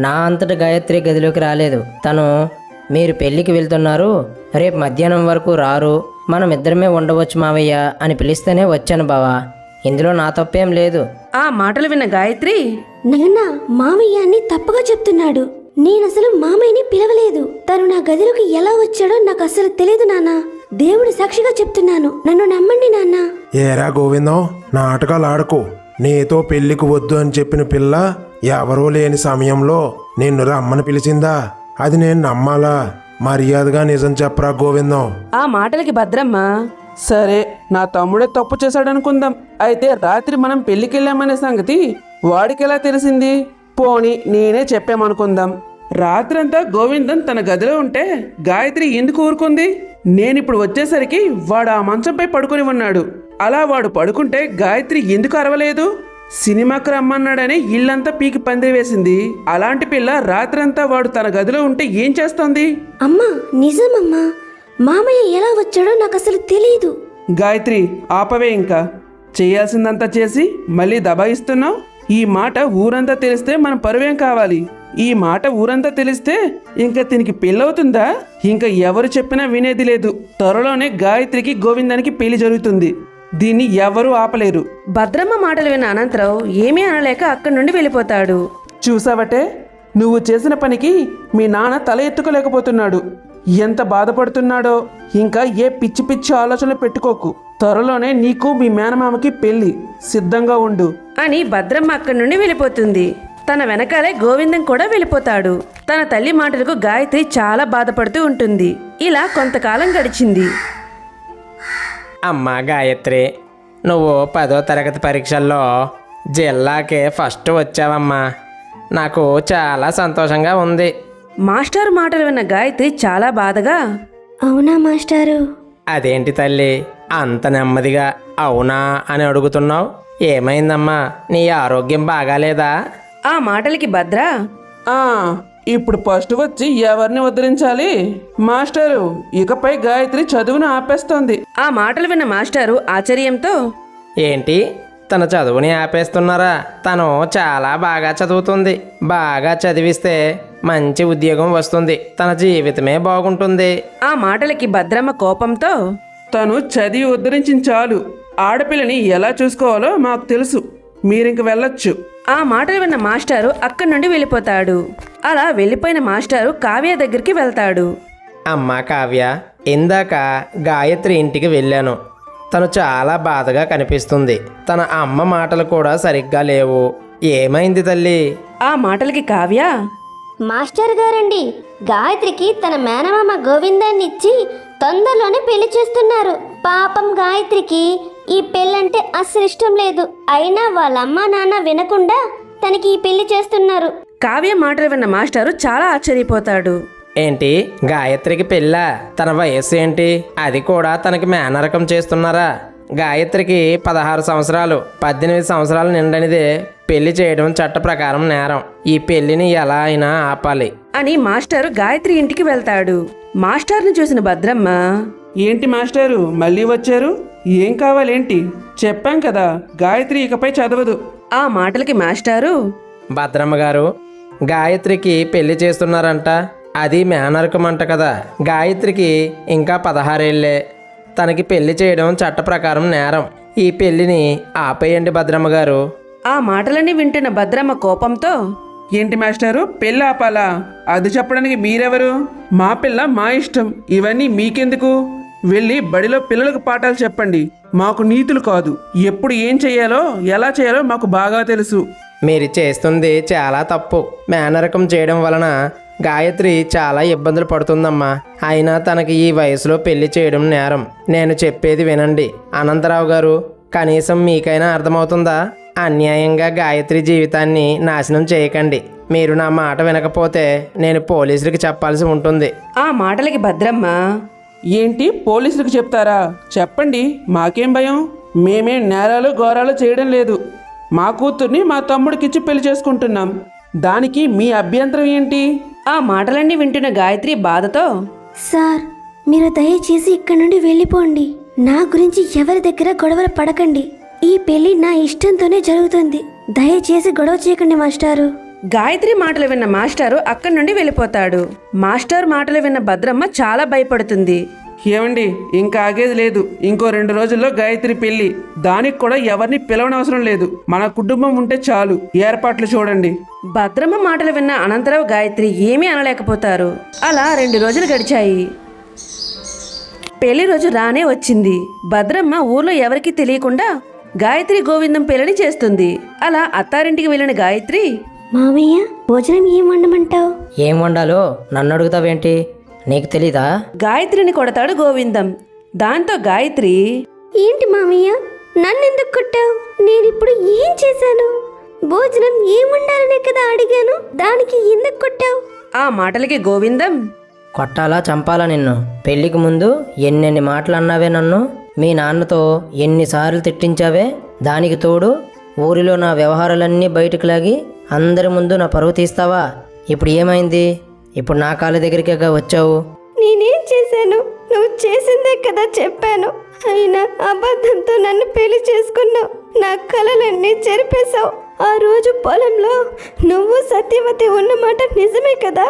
నా అంతటి గాయత్రి గదిలోకి రాలేదు. తను మీరు పెళ్ళికి వెళ్తున్నారు, రేపు మధ్యాహ్నం వరకు రారు, మనం ఇద్దరమే ఉండవచ్చు మావయ్య అని పిలిస్తేనే వచ్చాను బావా. ఇందులో నా తప్పేం లేదు. ఆ మాటలు విన్న గాయత్రి, నాన్న మామయ్య అని తప్పుగా చెప్తున్నాడు. నేనసలు మామయ్యని పిలవలేదు. తను నా గదిలోకి ఎలా వచ్చాడో నాకు అసలు తెలియదు నాన్న. దేవుడి సాక్షిగా చెప్తున్నాను, నన్ను నమ్మండి నాన్న. ఏరా గోవిందం, నాటకాలు ఆడకు. నీతో పెళ్లికి వద్దు అని చెప్పిన పిల్ల ఎవరూ లేని సమయంలో నిన్ను రమ్మని పిలిచిందా? అది నేను నమ్మాలా? మర్యాదగా నిజం చెప్పరా గోవిందం. ఆ మాటలకి భద్రమ్మ, సరే, నా తమ్ముడే తప్పు చేశాడనుకుందాం. అయితే రాత్రి మనం పెళ్ళికెళ్ళామనే సంగతి వాడికెలా తెలిసింది? పోనీ నేనే చెప్పామనుకుందాం. రాత్రంతా గోవిందన్ తన గదిలో ఉంటే గాయత్రి ఎందుకు ఊరుకుంది? నేనిప్పుడు వచ్చేసరికి వాడు ఆ మంచంపై పడుకొని ఉన్నాడు. అలా వాడు పడుకుంటే గాయత్రి ఎందుకు అరవలేదు? సినిమాకి రమ్మన్నాడని ఇల్లంతా పీకి పందిరి వేసింది. అలాంటి పిల్ల రాత్రంతా వాడు తన గదిలో ఉంటే ఏం చేస్తోంది? అమ్మా నిజమమ్మా, మామయ్య ఎలా వచ్చాడో నాకు అసలు తెలియదు. గాయత్రి, ఆపవే. ఇంకా చేయాల్సిందంతా చేసి మళ్ళీ దబాయిస్తున్నావు. ఈ మాట ఊరంతా తెలిస్తే మన పరువేం కావాలి? ఈ మాట ఊరంతా తెలిస్తే ఇంకా దీనికి పెళ్ళవుతుందా? ఇంకా ఎవరు చెప్పినా వినేది లేదు. త్వరలోనే గాయత్రికి గోవిందానికి పెళ్లి జరుగుతుంది. దీన్ని ఎవరూ ఆపలేరు. భద్రమ్మ మాటలు విన్న అనంతరావు ఏమీ అనలేక అక్కడి నుండి వెళ్ళిపోతాడు. చూసావటే, నువ్వు చేసిన పనికి మీ నాన్న తల ఎత్తుకోలేకపోతున్నాడు. ఎంత బాధపడుతున్నాడో. ఇంకా ఏ పిచ్చి పిచ్చి ఆలోచనలు పెట్టుకోకు. త్వరలోనే నీకు మీ మేనమామకి పెళ్లి. సిద్ధంగా ఉండు అని భద్రమ్మ అక్కడి నుండి వెళ్ళిపోతుంది. తన వెనకాలే గోవిందం కూడా వెళ్ళిపోతాడు. తన తల్లి మాటలకు గాయత్రి చాలా బాధపడుతూ ఉంటుంది. ఇలా కొంతకాలం గడిచింది. అమ్మా గాయత్రి, నువ్వు 10వ తరగతి పరీక్షల్లో జిల్లాకే ఫస్ట్ వచ్చావమ్మా. నాకు చాలా సంతోషంగా ఉంది. మాస్టారు మాటలు విన్న గాయత్రి చాలా బాధగా, అవునా మాస్టారు? అదేంటి తల్లి అంత నెమ్మదిగా అవునా అని అడుగుతున్నావు? ఏమైందమ్మా, నీ ఆరోగ్యం బాగాలేదా? ఆ మాటలకి భద్ర, ఇప్పుడు ఫస్ట్ వచ్చి ఎవరిని ఉద్ధరించాలి? మాస్టరు, ఇకపై గాయత్రి చదువును ఆపేస్తోంది. ఆ మాటలు విన్న మాస్టారు ఆశ్చర్యంతో, ఏంటి, తన చదువుని ఆపేస్తున్నారా? తను చాలా బాగా చదువుతుంది. బాగా చదివిస్తే మంచి ఉద్యోగం వస్తుంది. తన జీవితమే బాగుంటుంది. ఆ మాటలకి భద్రమ్మ కోపంతో, తను చదివి ఉద్ధరించిన చాలు. ఆడపిల్లని ఎలా చూసుకోవాలో మాకు తెలుసు. మీరింక వెళ్ళొచ్చు. ఆ మాటలు విన్న మాస్టారు అక్కడి నుండి వెళ్ళిపోతాడు. అలా వెళ్ళిపోయిన మాస్టారు కావ్య దగ్గరికి వెళ్తాడు. అమ్మా కావ్య, ఇందాక గాయత్రి ఇంటికి వెళ్ళాను. తను చాలా బాధగా కనిపిస్తుంది. తన అమ్మ మాటలు కూడా సరిగ్గా లేవు. ఏమైంది తల్లి? ఆ మాటలకి కావ్య, మాస్టర్ గారండి, గాయత్రికి తన మేనమామ గోవిందాన్ని ఇచ్చి తొందరలోనే పెళ్లి చేస్తున్నారు. పాపం గాయత్రికి ఈ పెళ్ళంటే అస్సలు ఇష్టం లేదు. అయినా వాళ్ళ అమ్మా నాన్న వినకుండా తనకి ఈ పెళ్లి చేస్తున్నారు. కావ్య మాటలు విన్న మాస్టారు చాలా ఆశ్చర్యపోతాడు. ఏంటి, గాయత్రికి పెళ్ళా? తన వయస్సు ఏంటి? అది కూడా తనకి మేనరకం చేస్తున్నారా? గాయత్రికి 16 సంవత్సరాలు, 18 సంవత్సరాలు నిండనిదే పెళ్లి చేయడం చట్ట ప్రకారం నేరం. ఈ పెళ్లిని ఎలా అయినా ఆపాలి అని మాస్టారు గాయత్రి ఇంటికి వెళ్తాడు. మాస్టర్ని చూసిన భద్రమ్మ, ఏంటి మాస్టారు, మళ్ళీ వచ్చారు? ఏం కావాలేంటి? చెప్పాం కదా, గాయత్రి ఇకపై చదవదు. ఆ మాటలకి మాస్టారు, భద్రమ్మ గారు, గాయత్రికి పెళ్లి చేస్తున్నారంట. అది మేనరకం అంట కదా. గాయత్రికి ఇంకా 16 ఏళ్లే. తనకి పెళ్లి చేయడం చట్ట ప్రకారం నేరం. ఈ పెళ్లిని ఆపేయండి భద్రమ్మ గారు. ఆ మాటలన్నీ వింటున్న భద్రమ్మ కోపంతో, ఏంటి మాస్టారు, పెళ్ళి ఆపాలా? అది చెప్పడానికి మీరెవరు? మా పిల్ల మా ఇష్టం. ఇవన్నీ మీకెందుకు? వెళ్ళి బడిలో పిల్లలకు పాఠాలు చెప్పండి. మాకు నీతులు కాదు. ఎప్పుడు ఏం చేయాలో ఎలా చేయాలో మాకు బాగా తెలుసు. మీరు చేస్తుంది చాలా తప్పు. మేనరకం చేయడం వలన గాయత్రి చాలా ఇబ్బందులు పడుతుందమ్మా. అయినా తనకి ఈ వయసులో పెళ్లి చేయడం నేరం. నేను చెప్పేది వినండి అనంతరావు గారు. కనీసం మీకైనా అర్థమవుతుందా? అన్యాయంగా గాయత్రి జీవితాన్ని నాశనం చేయకండి. మీరు నా మాట వినకపోతే నేను పోలీసులకి చెప్పాల్సి ఉంటుంది. ఆ మాటలకి భద్రమ్మ, ఏంటి పోలీసులకు చెప్తారా? చెప్పండి, మాకేం భయం. మేమేం నేరాలు ఘోరాలు చేయడం లేదు. మా కూతుర్ని మా తమ్ముడికిచ్చి పెళ్లి చేసుకుంటున్నాం. దానికి మీ అభ్యంతరం ఏంటి? ఆ మాటలన్నీ వింటున్న గాయత్రి బాధతో, సార్, మీరు దయచేసి ఇక్కడ నుండి వెళ్ళిపోండి. నా గురించి ఎవరి దగ్గర గొడవలు పడకండి. ఈ పెళ్లి నా ఇష్టంతోనే జరుగుతుంది. దయచేసి గొడవ చేయకండి మాస్టారు. గాయత్రి మాటలు విన్న మాస్టారు అక్కడి నుండి వెళ్ళిపోతాడు. మాస్టర్ మాటలు విన్న భద్రమ్మ చాలా భయపడుతుంది. ఏమండి, ఇంకా ఆగేది లేదు. ఇంకో 2 రోజుల్లో గాయత్రి పెళ్లి. దానికి కూడా ఎవరిని పిలవనవసరం లేదు. మన కుటుంబం ఉంటే చాలు. ఏర్పాట్లు చూడండి. భద్రమ్మ మాటలు విన్న అనంతరావు గాయత్రి ఏమీ అనలేకపోతారు. అలా 2 రోజులు గడిచాయి. పెళ్లి రోజు రానే వచ్చింది. భద్రమ్మ ఊర్లో ఎవరికీ తెలియకుండా గాయత్రి గోవిందం పెళ్లిని చేస్తుంది. అలా అత్తారింటికి వెళ్ళిన గాయత్రి, మామయ్య, భోజనం ఏం వండమంటావు? ఏం వండాలో నన్ను అడుగుతావేంటి? నీకు తెలీదా? గాయత్రిని కొడతాడు గోవిందం. దాంతో గాయత్రి, ఏంటి మామయ్య, నన్నెందుకు కొట్టావు? నేనిప్పుడు ఏం చేశాను? భోజనం ఏం వండాలనే కదా అడిగాను. దానికి ఎందుకు కొట్టావు? ఆ మాటలకి గోవిందం, కొట్టాలా చంపాలా నిన్ను? పెళ్లికి ముందు ఎన్నెన్ని మాటలు అన్నావే నన్ను? మీ నాన్నతో ఎన్నిసార్లు తిట్టించావే? దానికి తోడు ఊరిలో నా వ్యవహారాలన్నీ బయటకు లాగి అందరి ముందు నా పరువు తీస్తావా? ఇప్పుడు ఏమైంది? ఇప్పుడు నా కాళ్ళ దగ్గరికే వచ్చావు. నేనేం చేశాను? నువ్వు చేసిందే కదా చెప్పాను. అయినా అబద్ధంతో నన్ను పెళ్లి చేసుకున్నావు. నా కలలన్నీ చెరిపేశావు. ఆ రోజు పొలంలో నువ్వు సత్యవతి ఉన్నమాట నిజమే కదా?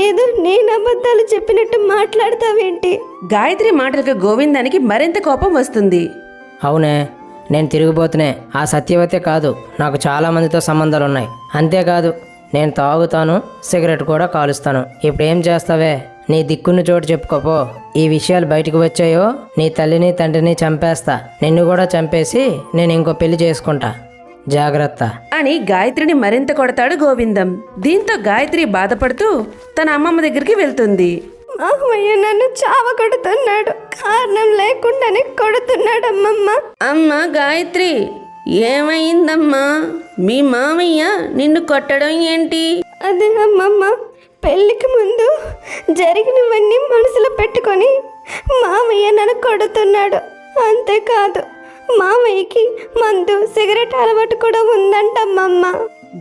ఏదో నేను అబద్ధాలు చెప్పినట్టు మాట్లాడతావేంటి? గాయత్రి మాటలకు గోవిందానికి మరింత కోపం వస్తుంది. అవునే, నేను తిరిగిపోతునే. ఆ సత్యవతే కాదు, నాకు చాలా మందితో సంబంధాలు ఉన్నాయి. అంతేకాదు నేను తాగుతాను, సిగరెట్ కూడా కాలుస్తాను. ఇప్పుడు ఏం చేస్తావే? నీ దిక్కున్న చోటు చెప్పుకోపో. ఈ విషయాలు బయటకు వచ్చాయో నీ తల్లిని తండ్రిని చంపేస్తా. నిన్ను కూడా చంపేసి నేను ఇంకో పెళ్లి చేసుకుంటా. జాగ్రత్త అని గాయత్రిని మరింత కొడతాడు గోవిందం. దీంతో గాయత్రి బాధపడుతూ తన అమ్మమ్మ దగ్గరికి వెళ్తుంది. మామయ్య నన్ను చావ కొడుతున్నాడు. కారణం లేకుండానే కొడుతున్నాడు అమ్మమ్మ. అమ్మ గాయత్రి, ఏమైందమ్మా? మీ మామయ్య నిన్ను కొట్టడం ఏంటి? అదే అమ్మమ్మ, పెళ్లికి ముందు జరిగినవన్నీ మనసులో పెట్టుకొని మామయ్య నన్ను కొడుతున్నాడు. అంతేకాదు, మామయ్యకి మందు సిగరెట్ అలవాటు కూడా ఉందంటమ్మమ్మ.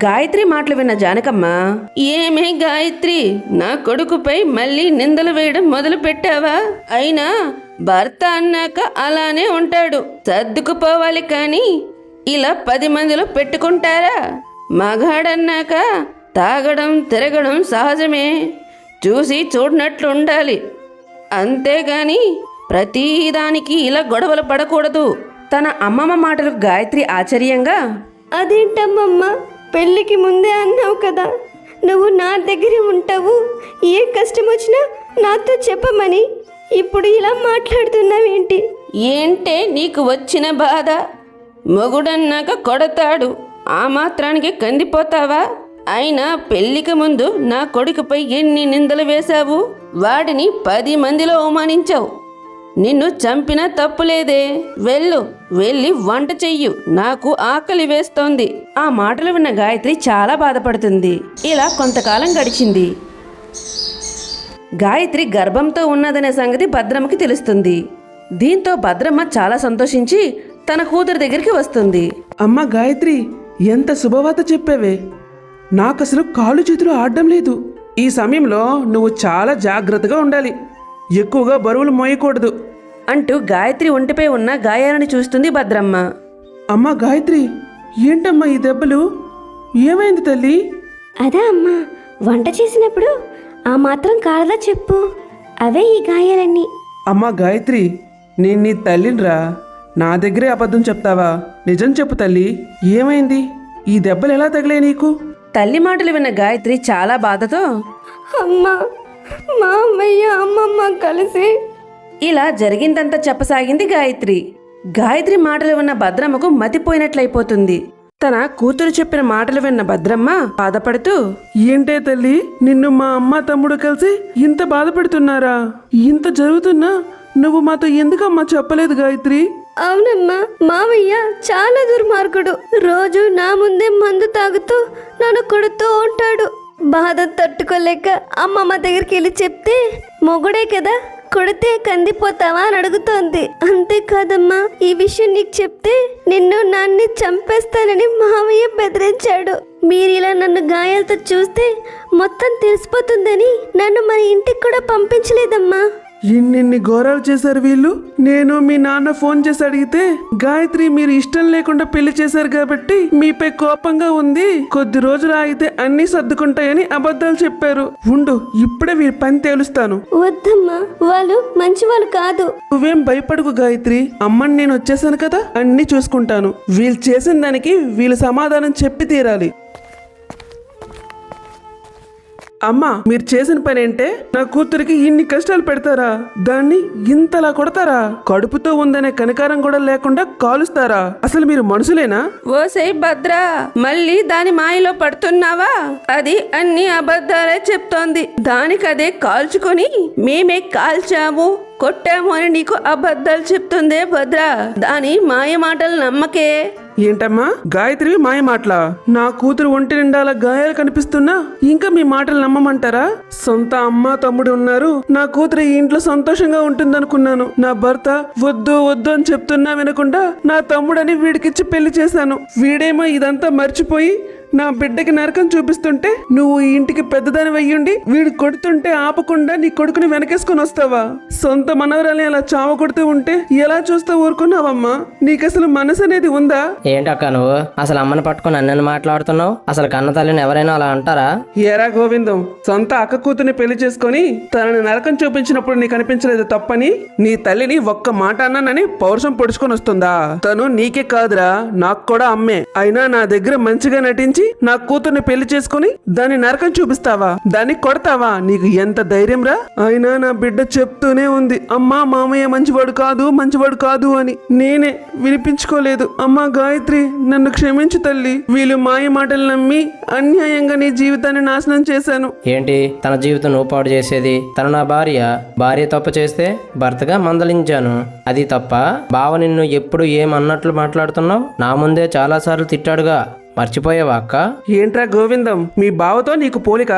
గాయత్రి మాటలు విన్న జానకమ్మ, ఏమే గాయత్రి, నా కొడుకుపై మళ్ళీ నిందలు వేయడం మొదలు పెట్టావా? అయినా భర్త అన్నాక అలానే ఉంటాడు. సర్దుకుపోవాలి కానీ ఇలా 10 మందిలో పెట్టుకుంటారా? మగాడన్నాక తాగడం తిరగడం సహజమే. చూసి చూడనట్లు ఉండాలి. అంతేగాని ప్రతిదానికి ఇలా గొడవలు పడకూడదు. తన అమ్మమ్మ మాటలకు గాయత్రి ఆశ్చర్యంగా, అదేంటమ్మమ్మ, పెళ్ళికి ముందే అన్నావు కదా నువ్వు నా దగ్గరే ఉంటావు, ఏ కష్టం వచ్చినా నాతో చెప్పమని. ఇప్పుడు ఇలా మాట్లాడుతున్నావేంటి? ఏంటే నీకు వచ్చిన బాధ? మొగుడన్నాక కొడతాడు, ఆ మాత్రానికి కందిపోతావా? అయినా పెళ్లికి ముందు నా కొడుకుపై ఎన్ని నిందలు వేశావు? వాడిని 10 మందిలో అవమానించావు. నిన్ను చంపినా తప్పులేదే. వెళ్ళి వంట చెయ్యు, నాకు ఆకలి వేస్తోంది. ఆ మాటలు విన్న గాయత్రి చాలా బాధపడుతుంది. ఇలా కొంతకాలం గడిచింది. గాయత్రి గర్భంతో ఉన్నదనే సంగతి భద్రమ్మకి తెలుస్తుంది. దీంతో భద్రమ్మ చాలా సంతోషించి తన కూతురు దగ్గరికి వస్తుంది. అమ్మ గాయత్రి, ఎంత శుభవార్త చెప్పావే. నాకసలు కాళ్ళు చేతులు ఆడడం లేదు. ఈ సమయంలో నువ్వు చాలా జాగ్రత్తగా ఉండాలి. ఎక్కువగా బరువులు మోయకూడదు అంటూ గాయత్రి ఒంటిపై ఉన్న గాయాలను చూస్తుంది భద్రమ్మ. అమ్మ గాయత్రి, ఏంటమ్మా ఈ దెబ్బలు? ఏమైంది తల్లి? అదా అమ్మా, వంట చేసినప్పుడు ఆ మాత్రం కాలదా చెప్పు. అవే ఈ గాయాలన్నీ. అమ్మ గాయత్రి, నేను నీ తల్లినిరా. నా దగ్గరే అబద్ధం చెప్తావా? నిజం చెప్పు తల్లి, ఏమైంది? ఈ దెబ్బలు ఎలా తగిలే నీకు? తల్లి మాటలు విన్న గాయత్రి చాలా బాధతో, అమ్మా, మా అమ్మయ్య అమ్మమ్మ కలిసి. ఇలా జరిగిందంతా చెప్పసాగింది గాయత్రి. గాయత్రి మాటలు విన్న భద్రమ్మకు మతిపోయినట్లయిపోతుంది. తన కూతురు చెప్పిన మాటలు విన్న భద్రమ్మ బాధపడుతూ, ఏంటే తల్లి, నిన్ను మా అమ్మ తమ్ముడు కలిసి ఇంత బాధపెడుతున్నారా? ఇంత జరుగుతున్నా నువ్వు మాతో ఎందుకమ్మా చెప్పలేదు గాయత్రి? అవునమ్మా, మావయ్య చాలా దుర్మార్గుడు. రోజు నా ముందే మందు తాగుతూ నన్ను కొడుతూ ఉంటాడు. బాధ తట్టుకోలేక అమ్మమ్మ దగ్గరికి వెళ్ళి చెప్తే, మొగుడే కదా, కొడితే కందిపోతావా అని అడుగుతోంది. అంతేకాదమ్మా, ఈ విషయం నీకు చెప్తే నిన్ను నాన్ని చంపేస్తానని మావయ్య బెదిరించాడు. మీరిలా నన్ను గాయాలతో చూస్తే మొత్తం తెలిసిపోతుందని నన్ను మన ఇంటికి కూడా పంపించలేదమ్మా. ఇన్నిన్ని ఘోరాలు చేశారు వీళ్ళు. నేను మీ నాన్న ఫోన్ చేసి అడిగితే, గాయత్రి మీరు ఇష్టం లేకుండా పెళ్లి చేశారు కాబట్టి మీపై కోపంగా ఉంది, కొద్ది రోజులు ఆగితే అన్ని సర్దుకుంటాయని అబద్ధాలు చెప్పారు. ఉండు, ఇప్పుడే వీరి పని తేలుస్తాను. వద్దమ్మా, వాళ్ళు మంచి వాళ్ళు కాదు. నువ్వేం భయపడకు గాయత్రి, అమ్మని నేను వచ్చేసాను కదా, అన్ని చూసుకుంటాను. వీళ్ళు చేసిన దానికి వీళ్ళు సమాధానం చెప్పి తీరాలి. అమ్మా, మీరు చేసిన పని ఏంటే? నా కూతురికి ఇన్ని కష్టాలు పెడతారా? దాన్ని ఇంతలా కొడతారా? కడుపుతో ఉందనే కనికారం కూడా లేకుండా కాలుస్తారా? అసలు మీరు మనుషులేనా? ఓసై భద్రా, మళ్ళీ దాని మాయలో పడుతున్నావా? అది అన్ని అబద్ధాలే చెప్తోంది. దానికదే కాల్చుకొని మేమే కాల్చాము, కొట్టాము అని నీకు అబద్ధాలు చెప్తుందే భద్రా. దాని మాయ మాటలు నమ్మకే. ఏంటమ్మా, గాయత్రి మాయ మాటలా? నా కూతురు ఒంటి నిండాల గాయాలు కనిపిస్తున్నా ఇంకా మీ మాటలు నమ్మమంటారా? సొంత అమ్మ తమ్ముడు ఉన్నారు, నా కూతురు ఈ ఇంట్లో సంతోషంగా ఉంటుందనుకున్నాను. నా భర్త వద్దు వద్దు అని చెప్తున్నా వినకుండా నా తమ్ముడని వీడికిచ్చి పెళ్లి చేశాను. వీడేమో ఇదంతా మర్చిపోయి నా బిడ్డకి నరకం చూపిస్తుంటే నువ్వు ఈ ఇంటికి పెద్దదాని అయ్యుండి వీడు కొడుతుంటే ఆపకుండా నీ కొడుకుని వెనకేసుకొని వస్తావా? సొంత మనవరాల్ని అలా చావ కొడుతూ ఉంటే ఎలా చూస్తా ఊరుకున్నావమ్మా? నీకు అసలు మనసు అనేది ఉందా? ఏంటక్క నువ్వు అసలు అమ్మని పట్టుకుని అన్నని మాట్లాడుతున్నావు? అసలు కన్న తల్లిని ఎవరైనా అలా అంటారా? ఏరా గోవిందం, సొంత అక్క కూతుర్ని పెళ్లి చేసుకొని తనని నరకం చూపించినప్పుడు నీకు అనిపించలేదు తప్పని? నీ తల్లిని ఒక్క మాట అన్నానని పౌరుషం పొడుచుకొని వస్తుందా? తను నీకే కాదురా, నాకు కూడా అమ్మే. అయినా నా దగ్గర మంచిగా నటించి నా కూతుర్ని పెళ్లి చేసుకుని దాన్ని నరకం చూపిస్తావా? దాన్ని కొడతావా? నీకు ఎంత ధైర్యం రా? అయినా నా బిడ్డ చెప్తూనే ఉంది, అమ్మా మామయ్య మంచివాడు కాదు మంచివాడు కాదు అని. నేనే వినిపించుకోలేదు. అమ్మా గాయత్రి, నన్ను క్షమించు తల్లి. వీళ్ళు మాయ మాటలు నమ్మి అన్యాయంగా నీ జీవితాన్ని నాశనం చేశాను. ఏంటి తన జీవితం నువ్వు పాడు చేసేది? తను నా భార్య తప్పు చేస్తే భర్తగా మందలించాను, అది తప్ప? బావ నిన్ను ఎప్పుడు ఏమన్నట్లు మాట్లాడుతున్నావు? నా ముందే చాలాసార్లు తిట్టాడుగా, మర్చిపోయావా అక్క? ఏంట్రా గోవిందం, మీ బావతో నీకు పోలిక?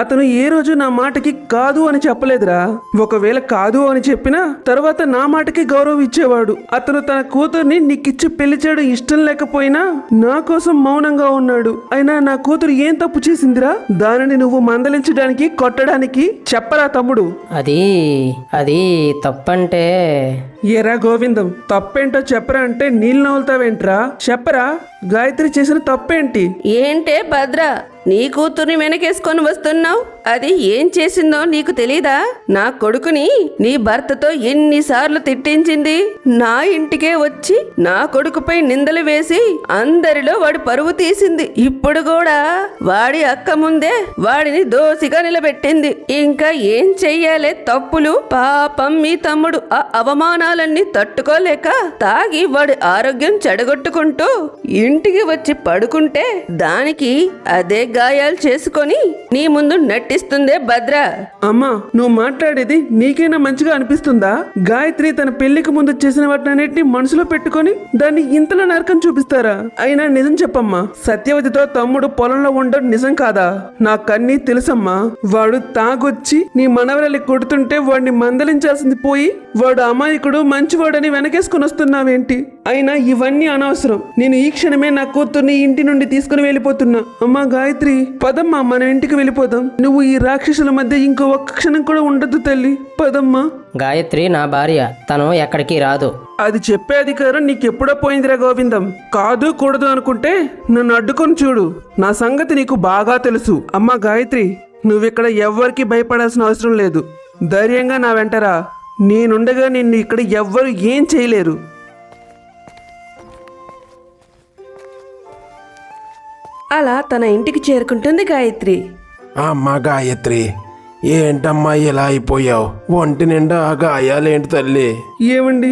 అతను ఏ రోజు నా మాటకి కాదు అని చెప్పలేదురా. ఒకవేళ కాదు అని చెప్పినా తర్వాత నా మాటకి గౌరవం ఇచ్చేవాడు. అతను తన కూతుర్ని నీకిచ్చి పెళ్లి చేయడం ఇష్టం లేకపోయినా నా కోసం మౌనంగా ఉన్నాడు. అయినా నా కూతురు ఏం తప్పు చేసిందిరా? దానిని నువ్వు మందలించడానికి కొట్టడానికి చెప్పరా తమ్ముడు? అది తప్పంటే. ఏరా గోవిందం, తప్పేంటో చెప్పరా అంటే నీళ్ళు నవ్వులుతావేంట్రా? చెప్పరా, గాయత్రి చేసిన తప్పేంటి? ఏంటే భద్ర, నీ కూతుర్ని వెనకేసుకొని వస్తున్నావు? అది ఏం చేసిందో నీకు తెలీదా? నా కొడుకుని నీ భర్తతో ఎన్నిసార్లు తిట్టించింది. నా ఇంటికే వచ్చి నా కొడుకుపై నిందలు వేసి అందరిలో వాడి పరువు తీసింది. ఇప్పుడు కూడా వాడి అక్క ముందే వాడిని దోషిగా నిలబెట్టింది. ఇంకా ఏం చెయ్యాలే తప్పులు? పాపం మీ తమ్ముడు ఆ అవమానాలన్నీ తట్టుకోలేక తాగి వాడి ఆరోగ్యం చెడగొట్టుకుంటూ ఇంటికి వచ్చి పడుకుంటే దానికి అదే గాయాలు చేసుకొని నీ ముందు నటిస్తుందే భద్ర. అమ్మా, నువ్వు మాట్లాడేది నీకైనా మంచిగా అనిపిస్తుందా? గాయత్రి తన పెళ్లికి ముందు చేసిన వాటినన్నిటిని మనసులో పెట్టుకొని దాన్ని ఇంతలో నరకం చూపిస్తారా? అయినా నిజం చెప్పమ్మా, సత్యవతితో తమ్ముడు పొలంలో ఉండడం నిజం కాదా? నాకన్నీ తెలుసమ్మా. వాడు తాగొచ్చి నీ మనవరాలి కొడుతుంటే వాడిని మందలించాల్సింది పోయి వాడు అమాయకుడు మంచివాడని వెనకేసుకుని వస్తున్నావేంటి? అయినా ఇవన్నీ అనవసరం. నేను ఈ క్షణమే నా కూతుర్ని ఇంటి నుండి తీసుకుని వెళ్ళిపోతున్నా. అమ్మా గాయత్రి, పదమ్మా, మనం ఇంటికి వెళ్ళిపోదాం. నువ్వు ఈ రాక్షసుల మధ్య ఇంకో ఒక్క క్షణం కూడా ఉండదు తల్లి, పదమ్మా. గాయత్రి నా భార్య, తను ఎక్కడికి రాదు. అది చెప్పే అధికారం నీకెప్పుడో పోయిందిరా గోవిందం. కాదు కూడదు అనుకుంటే నన్ను అడ్డుకొని చూడు. నా సంగతి నీకు బాగా తెలుసు. అమ్మా గాయత్రి, నువ్విక్కడ ఎవ్వరికి భయపడాల్సిన అవసరం లేదు. ధైర్యంగా నా వెంటరా. నేనుండగా నిన్ను ఇక్కడ ఎవ్వరు ఏం చేయలేరు. అలా తన ఇంటికి చేరుకుంటుంది గాయత్రి. అమ్మ గాయత్రి, ఏంటమ్మా ఇలా అయిపోయావు? ఒంటి నిండా గాయాలేంటి తల్లి? ఏమండి,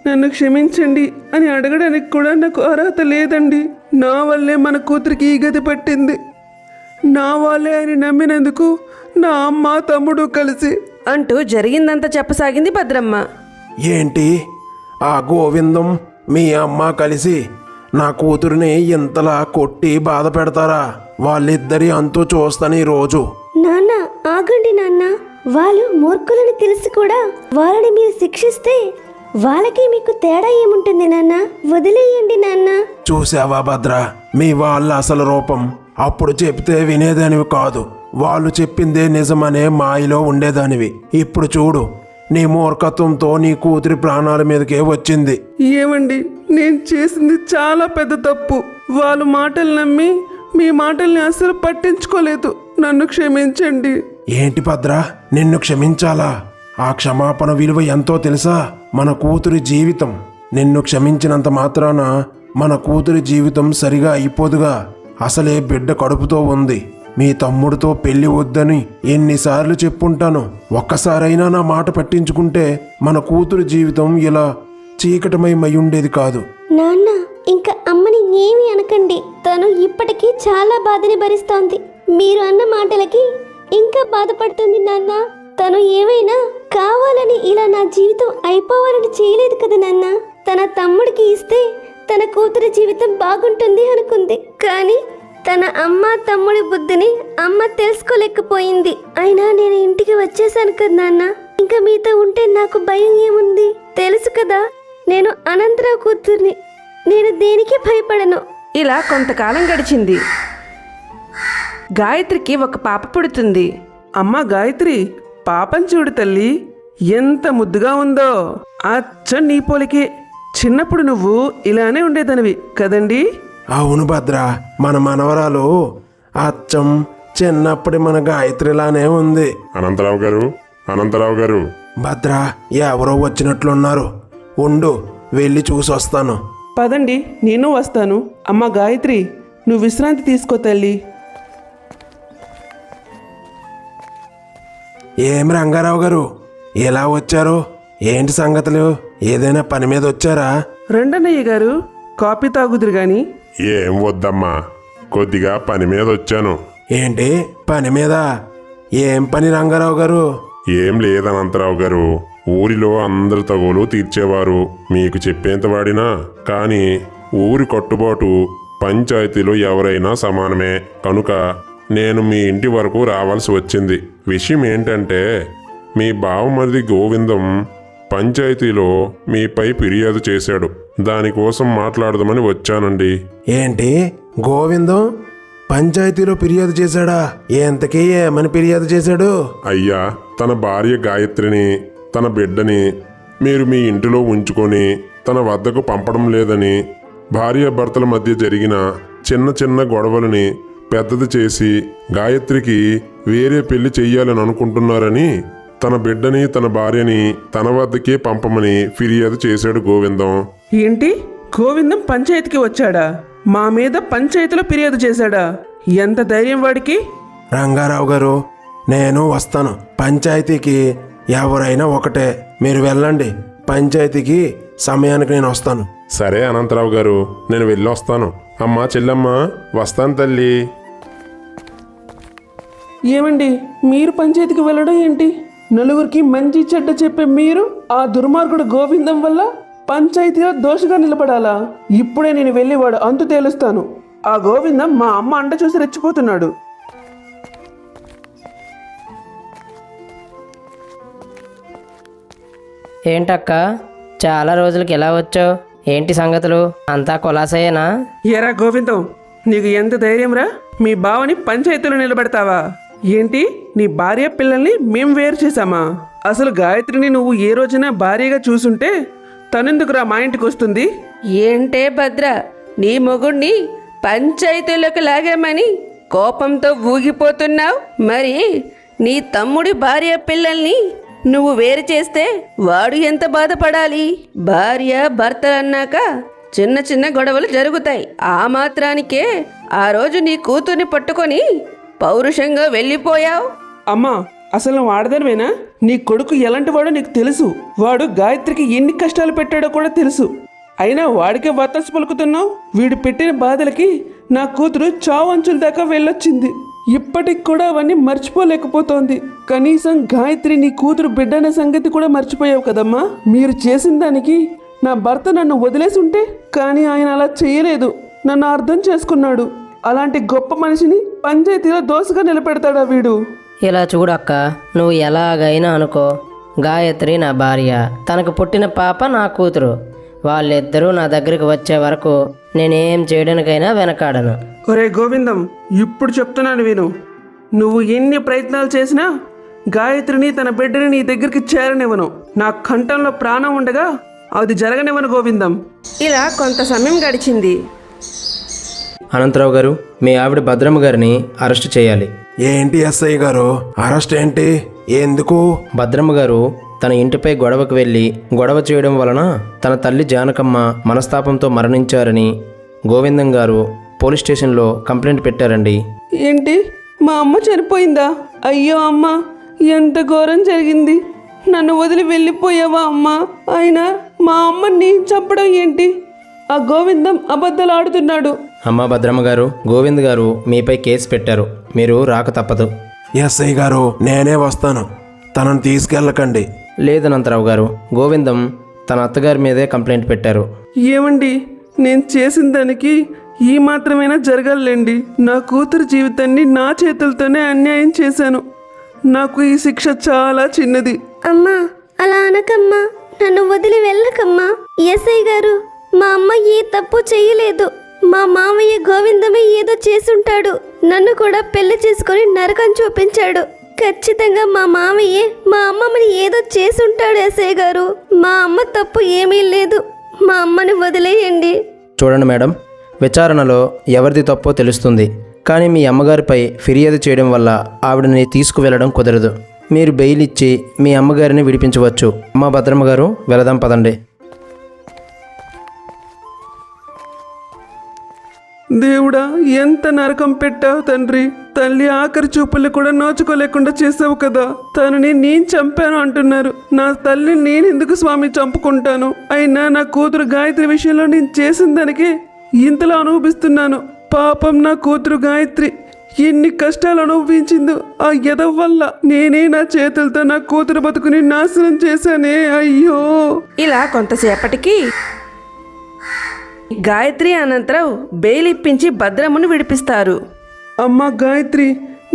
నన్ను క్షమించండి అని అడగడానికి కూడా నాకు అర్హత లేదండి. నా వల్లే మన కూతురికి ఈ గతి పట్టింది. నా వాళ్ళే అని నమ్మినందుకు నా అమ్మ తమ్ముడు కలిసి అంటూ జరిగిందంతా చెప్పసాగింది భద్రమ్మ. ఏంటి ఆ గోవిందం మీ అమ్మ కలిసి నా కూతురిని ఇంతలా కొట్టి బాధ పెడతారా? వాళ్ళిద్దరి అంతు చూస్తాను ఈ రోజు. నాన్న ఆగండి నాన్న, వాళ్ళు మూర్ఖులని తెలిసి కూడా వాళ్ళని మీరు శిక్షిస్తే వాళ్ళకి మీకు తేడా ఏముంటుంది నాన్న? వదిలేయండి నాన్న. చూసావా భద్ర, మీ వాళ్ళ అసలు రూపం. అప్పుడు చెప్తే వినేదానివి కాదు, వాళ్ళు చెప్పిందే నిజమనే మాయలో ఉండేదానివి. ఇప్పుడు చూడు, నీ మూర్ఖత్వంతో నీ కూతురి ప్రాణాల మీదకే వచ్చింది. ఏమండి, నేను చేసింది చాలా పెద్ద తప్పు. వాళ్ళు మాటలు నమ్మి మీ మాటల్ని అసలు పట్టించుకోలేదు. నన్ను క్షమించండి. ఏంటి భద్ర, నిన్ను క్షమించాలా? ఆ క్షమాపణ విలువ ఎంతో తెలుసా? మన కూతురి జీవితం. నిన్ను క్షమించినంత మాత్రాన మన కూతురి జీవితం సరిగా అయిపోదుగా. అసలే బిడ్డ కడుపుతో ఉంది. మీ తమ్ముడితో పెళ్లి వద్దని ఎన్నిసార్లు చెప్పుంటాను. ఒక్కసారైనా నా మాట పట్టించుకుంటే మన కూతురి జీవితం ఇలా చీకటమై ఉండేది కాదు. నాన్న ఇంకా అమ్మని ఏమీ అనకండి. తను ఇప్పటికీ చాలా బాధని భరిస్తోంది. మీరు అన్న మాటలకి ఇంకా బాధపడుతుంది నాన్న. తను ఏమైనా కావాలని ఇలా నా జీవితం అయిపోవాలని చేయలేదు కదా నాన్న. తన తమ్ముడికి ఇస్తే తన కూతురి జీవితం బాగుంటుంది అనుకుంది. కానీ తన అమ్మ తమ్ముడి బుద్ధిని అమ్మ తెలుసుకోలేకపోయింది. అయినా నేను ఇంటికి వచ్చేసాను కదా నాన్న. ఇంకా మీతో ఉంటే నాకు భయం ఏముంది? తెలుసు కదా, నేను అనంతరావు కూతుర్ని. నేను దేనికి భయపడను. ఇలా కొంతకాలం గడిచింది. గాయత్రికి ఒక పాప పుడుతుంది. అమ్మ గాయత్రి, పాపం చూడు తల్లి, ఎంత ముద్దుగా ఉందో. అచ్చ నీ పోలికే. చిన్నప్పుడు నువ్వు ఇలానే ఉండేదానివి కదండి? అవును భద్ర, మన మనవరాలు అచ్చం చిన్నప్పటి మన గాయత్రిలానే ఉంది. అనంతరావు గారు, అనంతరావు గారు. భద్ర, ఎవరో వచ్చినట్లున్నారు. ఉండు, వెళ్ళి చూసొస్తాను. పదండి, నేను వస్తాను. అమ్మ గాయత్రి, నువ్వు విశ్రాంతి తీసుకో తల్లి. ఏం రంగారావు గారు, ఎలా వచ్చారు? ఏంటి సంగతులు? ఏదైనా పని మీద వచ్చారా? రండన్నయ్య గారు, కాఫీ తాగుదురు గాని. ఏం వద్దమ్మా, కొద్దిగా పని మీద వచ్చాను. ఏంటి పని మీద? ఏం పని రంగారావు గారు? ఏం లేదనంతరావు గారు, ఊరిలో అందరి తగులు తీర్చేవారు. మీకు చెప్పేంత వాడినా కానీ ఊరి కట్టుబాటు పంచాయతీలో ఎవరైనా సమానమే. కనుక నేను మీ ఇంటి వరకు రావాల్సి వచ్చింది. విషయం ఏంటంటే, మీ బావమరిది గోవిందం పంచాయతీలో మీపై ఫిర్యాదు చేశాడు. దానికోసం మాట్లాడదామని వచ్చానండి. ఏంటి గోవిందం పంచాయతీలో ఫిర్యాదు చేశాడా? ఎంతకీ ఏమని ఫిర్యాదు చేశాడు? అయ్యా, తన భార్య గాయత్రిని, తన బిడ్డని మీరు మీ ఇంటిలో ఉంచుకొని తన వద్దకు పంపడం లేదని, భార్యాభర్తల మధ్య జరిగిన చిన్న చిన్న గొడవలని పెద్దది చేసి గాయత్రికి వేరే పెళ్లి చెయ్యాలని అనుకుంటున్నారని తన బిడ్డని తన భార్యని తన వద్దకే పంపమని ఫిర్యాదు చేశాడు గోవిందం. ఏంటి, గోవిందం పంచాయతీకి వచ్చాడా? మా మీద పంచాయతీలో ఫిర్యాదు చేశాడా? ఎంత ధైర్యం వాడికి! రంగారావు గారు, నేను వస్తాను. పంచాయతీకి ఎవరైనా ఒకటే. మీరు వెళ్ళండి. పంచాయతీకి సమయానికి నేను వస్తాను. సరే అనంతరావు గారు, నేను వెళ్ళొస్తాను. అమ్మా చెల్లమ్మ, వస్తాను తల్లి. ఏమండి, మీరు పంచాయతీకి వెళ్ళడం ఏంటి? నలుగురికి మంచి చెడ్డ చెప్పే మీరు ఆ దుర్మార్గుడు గోవిందం వల్ల పంచాయతీలో దోషగా నిలబడాలా? ఇప్పుడే నేను వెళ్ళి వాడు అంతు తేలుస్తాను. ఆ గోవిందం మా అమ్మ అంట చూసి రెచ్చిపోతున్నాడు. ఏంటక్క, చాలా రోజులకి ఎలా వచ్చావు? ఏంటి సంగతులు? అంతా కులాసయేనా? ఎరా గోవిందం, నీకు ఎంత ధైర్యం రా? మీ బావని పంచాయతీలో నిలబెడతావా? ఏంటి, నీ భార్య పిల్లల్ని మేం వేరు చేశామా? అసలు గాయత్రిని నువ్వు ఏ రోజున భార్యగా చూసుంటే తనెందుకురా మా ఇంటికి వస్తుంది? ఏంటే భద్ర, నీ మొగుణ్ణి పంచాయతీలోకి లాగామని కోపంతో ఊగిపోతున్నావు. మరి నీ తమ్ముడి భార్య పిల్లల్ని నువ్వు వేరు చేస్తే వాడు ఎంత బాధపడాలి? భార్య భర్తలన్నాక చిన్న చిన్న గొడవలు జరుగుతాయి. ఆ మాత్రానికే ఆ రోజు నీ కూతుర్ని పట్టుకొని పౌరుషంగా వెళ్ళిపోయావు. అమ్మా, అసలు నువ్వు ఆడదానివేనా? నీ కొడుకు ఎలాంటి వాడో నీకు తెలుసు. వాడు గాయత్రికి ఎన్ని కష్టాలు పెట్టాడో కూడా తెలుసు. అయినా వాడికే వత్తాసు పలుకుతున్నావు. వీడు పెట్టిన బాధలకి నా కూతురు చావు అంచుల దాకా వెళ్ళొచ్చింది. ఇప్పటికి కూడా అవన్నీ మర్చిపోలేకపోతోంది. కనీసం గాయత్రి నీ కూతురు బిడ్డ అనే సంగతి కూడా మర్చిపోయావు కదమ్మా. మీరు చేసిన దానికి నా భర్త నన్ను వదిలేసి ఉంటే, కానీ ఆయన అలా చేయలేదు. నన్ను అర్థం చేసుకున్నాడు. అలాంటి గొప్ప మనిషిని పంచాయతీలో దోసగా నిలబెడతాడా వీడు? ఇలా చూడక్క, నువ్వు ఎలాగైనా అనుకో, గాయత్రి నా భార్య, తనకు పుట్టిన పాప నా కూతురు. వాళ్ళిద్దరూ నా దగ్గరికి వచ్చే వరకు నేనేం చేయడానికైనా వెనకాడను. ఒరే గోవిందం, ఇప్పుడు చెప్తున్నాను విను. నువ్వు ఎన్ని ప్రయత్నాలు చేసినా గాయత్రిని తన బిడ్డని నీ దగ్గరికి చేరనివ్వను. నా కంఠంలో ప్రాణం ఉండగా అది జరగనివ్వను గోవిందం. ఇలా కొంత సమయం గడిచింది. అనంతరావు గారు, మీ ఆవిడ భద్రమ్మ గారిని అరెస్ట్ చేయాలి. ఏంటి ఎస్ఐ గారు, అరెస్ట్ ఏంటి? ఎందుకు? భద్రమ్మ గారు తన ఇంటిపై గొడవకు వెళ్ళి గొడవ చేయడం వలన తన తల్లి జానకమ్మ మనస్తాపంతో మరణించారని గోవిందం గారు పోలీస్ స్టేషన్లో కంప్లైంట్ పెట్టారండి. ఏంటి, మా అమ్మ చనిపోయిందా? అయ్యో అమ్మ, ఎంత ఘోరం జరిగింది. నన్ను వదిలి వెళ్ళిపోయావా అమ్మా? అయినా మా అమ్మని చంపడం ఏంటి? ఆ గోవిందం అబద్ధాలు ఆడుతున్నాడు. అమ్మ భద్రమ్మ గారు, గోవింద్ గారు మీపై కేసు పెట్టారు. మీరు రాక తప్పదు. ఎస్ఐ గారు, నేనే వస్తాను. తనను తీసుకెళ్ళకండి. లేదనంతరావు గారు, గోవిందం తన అత్తగారి మీదే కంప్లైంట్ పెట్టారు. ఏమండి, నేను చేసిన దానికి ఈ మాత్రమైనా జరగాలండి. నా కూతురు జీవితాన్ని నా చేతులతోనే అన్యాయం చేశాను. నాకు ఈ శిక్ష చాలా చిన్నది. అమ్మా, అలా అనకమ్మా. నన్ను వదిలి వెళ్ళకమ్మా. ఎస్ఐ గారు, మా అమ్మ ఏ తప్పు చేయలేదు. మా మామయ్య గోవిందమే ఏదో చేసుంటాడు. నన్ను కూడా పెళ్లి చేసుకొని నరకం చూపించాడు. ఖచ్చితంగా మా మామయ్యే మా అమ్మమ్మని ఏదో చేసుంటాడు ఎస్ఐ గారు. మా అమ్మ తప్పు ఏమీ లేదు. మా అమ్మని వదిలేయండి. చూడండి మేడం, విచారణలో ఎవరిది తప్పో తెలుస్తుంది. కానీ మీ అమ్మగారిపై ఫిర్యాదు చేయడం వల్ల ఆవిడని తీసుకువెళ్ళడం కుదరదు. మీరు బెయిల్ ఇచ్చి మీ అమ్మగారిని విడిపించవచ్చు. అమ్మ భద్రమ్మ గారు, వెళదాం పదండి. దేవుడా, ఎంత నరకం పెట్టావు తండ్రి. తల్లి ఆఖరి చూపులు కూడా నోచుకోలేకుండా చేసావు కదా. తనని నేను చంపాను అంటున్నారు. నా తల్లిని నేను ఎందుకు స్వామి చంపుకుంటాను? అయినా నా కూతురు గాయత్రి విషయంలో నేను చేసిన దానికి ఇంతలా అనుభవిస్తున్నాను. పాపం నా కూతురు గాయత్రి ఎన్ని కష్టాలు అనుభవించిందో ఆ ఎదవ వల్ల. నేనే నా చేతులతో నా కూతురు బతుకుని నాశనం చేశానే. అయ్యో. ఇలా కొంతసేపటికి గాయత్రి అనంతరావు బెయిల్ ఇప్పించి భద్రమ్మను విడిపిస్తారు. అమ్మా గాయత్రి,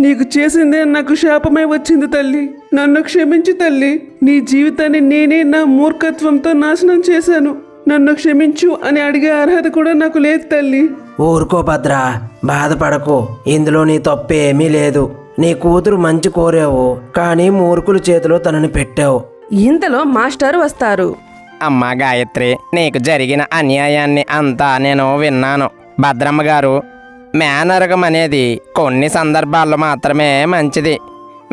నీకు చేసిందే నాకు శాపమే వచ్చింది తల్లి. నన్ను క్షమించు తల్లి. నీ జీవితాన్ని నేనే నా మూర్ఖత్వంతో నాశనం చేశాను. నన్ను క్షమించు అని అడిగే అర్హత కూడా నాకు లేదు తల్లి. ఊరుకో భద్ర, బాధపడకు. ఇందులో నీ తప్పేమీ లేదు. నీ కూతురు మంచి కోరావు, కానీ మూర్ఖుల చేతిలో తనని పెట్టావు. ఇంతలో మాస్టారు వస్తారు. అమ్మ గాయత్రి, నీకు జరిగిన అన్యాయాన్ని అంతా నేను విన్నాను. భద్రమ్మ గారు, మేనరకం అనేది కొన్ని సందర్భాల్లో మాత్రమే మంచిది.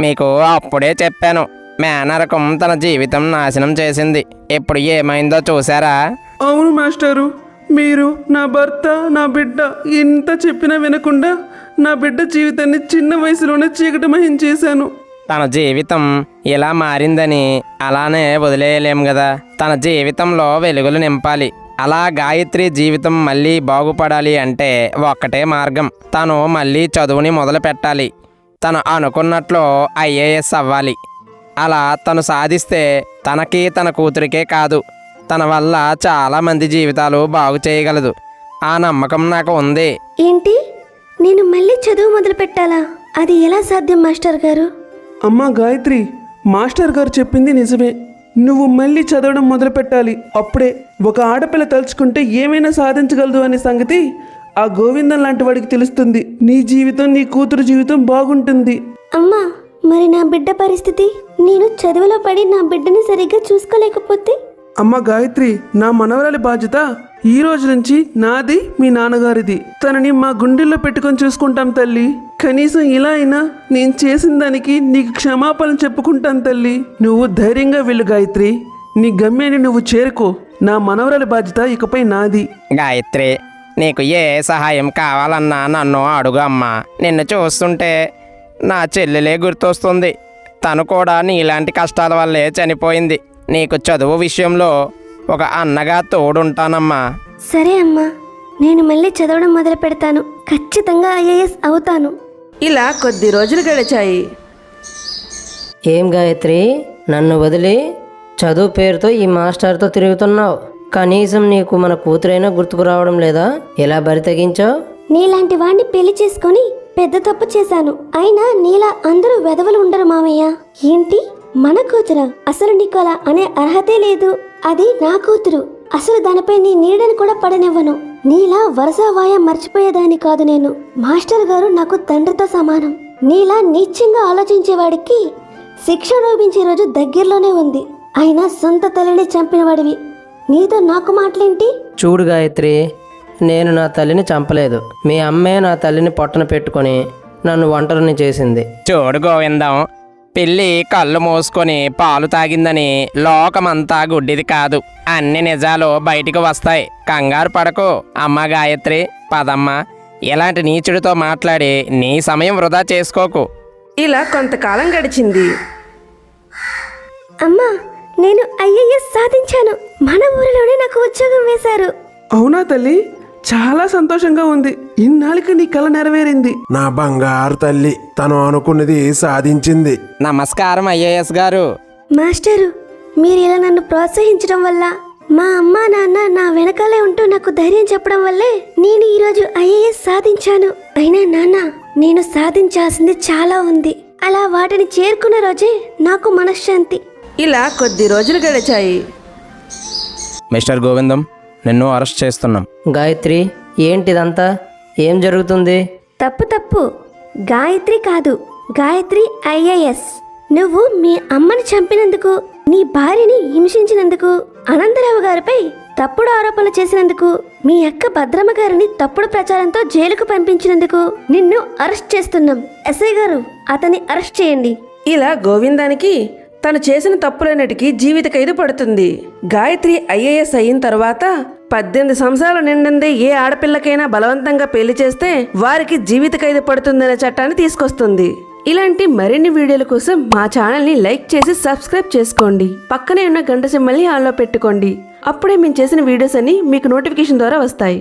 మీకు అప్పుడే చెప్పాను. మేనరకం తన జీవితం నాశనం చేసింది. ఇప్పుడు ఏమైందో చూసారా? అవును మాస్టారు, మీరు నా భర్త, నా బిడ్డ ఎంత చెప్పినా వినకుండా నా బిడ్డ జీవితాన్ని చిన్న వయసులోనే చీకటమయం చేశాను. తన జీవితం ఇలా మారిందని అలానే వదిలేయలేం కదా. తన జీవితంలో వెలుగులు నింపాలి. అలా గాయత్రి జీవితం మళ్ళీ బాగుపడాలి అంటే ఒక్కటే మార్గం. తను మళ్ళీ చదువుని మొదలు పెట్టాలి. తను అనుకున్నట్లు ఐఏఎస్ అవ్వాలి. అలా తను సాధిస్తే తనకి తన కూతురికే కాదు, తన వల్ల చాలా మంది జీవితాలు బాగు చేయగలదు. ఆ నమ్మకం నాకు ఉంది. ఏంటి, నేను మళ్ళీ చదువు మొదలు పెట్టాలా? అది ఎలా సాధ్యం మాస్టర్ గారు? అమ్మా గాయత్రి, మాస్టర్ గారు చెప్పింది నిజమే. నువ్వు మళ్ళీ చదవడం మొదలు పెట్టాలి. అప్పుడే ఒక ఆడపిల్ల తలుచుకుంటే ఏమైనా సాధించగలదు అనే సంగతి ఆ గోవిందం లాంటి వాడికి తెలుస్తుంది. నీ జీవితం, నీ కూతురు జీవితం బాగుంటుంది. అమ్మా, మరి నా బిడ్డ పరిస్థితి? నేను చదువులో పడి నా బిడ్డని సరిగ్గా చూసుకోలేకపోతే? అమ్మ గాయత్రి, నా మనవరాలి బాధ్యత ఈ రోజు నుంచి నాది, మీ నాన్నగారిది. తనని మా గుండెల్లో పెట్టుకొని చూసుకుంటాం తల్లి. కనీసం ఇలా అయినా నేను చేసిన దానికి నీకు క్షమాపణ చెప్పుకుంటాను తల్లి. నువ్వు ధైర్యంగా వెళ్ళు గాయత్రి. నీ గమ్యాన్ని నువ్వు చేరుకో. నా మనవరాలి బాధ్యత ఇకపై నాది. గాయత్రి, నీకు ఏ సహాయం కావాలన్నా నన్ను అడుగు అమ్మా. నిన్ను చూస్తుంటే నా చెల్లెలే గుర్తొస్తుంది. తను కూడా నీలాంటి కష్టాల వల్లే చనిపోయింది. నీకు చదువు విషయంలో ఒక అన్నగా తోడుంటానమ్మా. సరే అమ్మా, నేను మళ్ళీ చదవడం మొదలు పెడతాను. ఖచ్చితంగా ఐఏఎస్ అవుతాను. ఇలా కొద్ది రోజులు గడిచాయి. ఏం గాయత్రి, నన్ను వదిలి చదువు పేరుతో ఈ మాస్టర్తో తిరుగుతున్నావు. కనీసం నీకు మన కూతురైనా గుర్తుకు రావడం లేదా? ఎలా బరి తెగించావు? నీలాంటి వాణ్ణి పెళ్లి చేసుకొని పెద్ద తప్పు చేశాను. అయినా నీలా అందరూ వెధవలు ఉండరు మామయ్య. ఏంటి, మన కూతురా? అసలు నీకు అలా అనే అర్హతే లేదు. అది నా కూతురు. అసలు దానిపై నీ నీడని కూడా పడనివ్వను. నీలా వరుస వాయ మర్చిపోయేదాన్ని కాదు నేను. మాస్టర్ గారు నాకు తండ్రితో సమానం. నీలా నీచంగా ఆలోచించేవాడికి శిక్ష అనుభవించే రోజు దగ్గరలోనే ఉంది. అయినా సొంత తల్లిని చంపిన వాడివి నీతో నాకు మాటలేంటి? చూడు గాయత్రి, నేను నా తల్లిని చంపలేదు. మీ అమ్మే నా తల్లిని పొట్టన పెట్టుకొని నన్ను ఒంటరిని చేసింది. చూడు గోవిందం, పిల్లి కళ్ళు మూసుకొని పాలు తాగిందని లోకమంతా గుడ్డిది కాదు. అన్ని నిజాలు బయటికి వస్తాయి. కంగారు పడకు. అమ్మ గాయత్రి, పదమ్మ. ఇలాంటి నీచుడితో మాట్లాడి నీ సమయం వృధా చేసుకోకు. ఇలా కొంతకాలం గడిచింది. అమ్మా, నేను ఐఏఎస్ సాధించాను. మన ఊరిలోనే నాకు ఉద్యోగం వేశారు. అవునా తల్లి, చాలా సంతోషంగా ఉంది. ఇన్నాళ్ళకి నీ కల నెరవేరింది. నా బంగారు తల్లి తను అనుకున్నది సాధించింది. నమస్కారం ఐఏఎస్ గారు. మాస్టరు, మీరు ఇలా నన్ను ప్రోత్సహించడం వల్ల, మా అమ్మా నాన్న నా వెనకాలే ఉంటూ నాకు ధైర్యం చెప్పడం వల్లే నేను ఈరోజు ఐఏఎస్ సాధించాను. అయినా నాన్న, నేను సాధించాల్సింది చాలా ఉంది. అలా వాటిని చేరుకున్న రోజే నాకు మనశ్శాంతి. ఇలా కొద్ది రోజులు గడిచాయి. మిస్టర్ గోవిందం, నిన్ను అరెస్ట్ చేస్తున్నాం. గాయత్రి, ఏంటిదంతా? ఏం జరుగుతుంది? తప్పు. గాయత్రి కాదు, గాయత్రి ఐఏఎస్. నువ్వు మీ అమ్మని చంపినందుకు, నీ భార్యని హింసించినందుకు, అనంతరావు గారిపై తప్పుడు ఆరోపణలు చేసినందుకు, మీ అక్క భద్రమ్మ గారిని తప్పుడు ప్రచారంతో జైలుకు పంపించినందుకు నిన్ను అరెస్ట్ చేస్తున్నాం. ఎస్ఐ గారు, అతన్ని అరెస్ట్ చేయండి. ఇలా గోవిందానికి తను చేసిన తప్పులన్నిటికీ జీవిత ఖైదు పడుతుంది. గాయత్రి ఐఏఎస్ అయిన తర్వాత 18 సంవత్సరాలు నిండిందే ఏ ఆడపిల్లకైనా బలవంతంగా పెళ్లి చేస్తే వారికి జీవిత ఖైదు పడుతుందనే చట్టాన్ని తీసుకొస్తుంది. ఇలాంటి మరిన్ని వీడియోల కోసం మా ఛానల్ని లైక్ చేసి సబ్స్క్రైబ్ చేసుకోండి. పక్కనే ఉన్న గంట సింబల్ని ఆన్లో పెట్టుకోండి. అప్పుడే మేము చేసిన వీడియోస్ అన్ని మీకు నోటిఫికేషన్ ద్వారా వస్తాయి.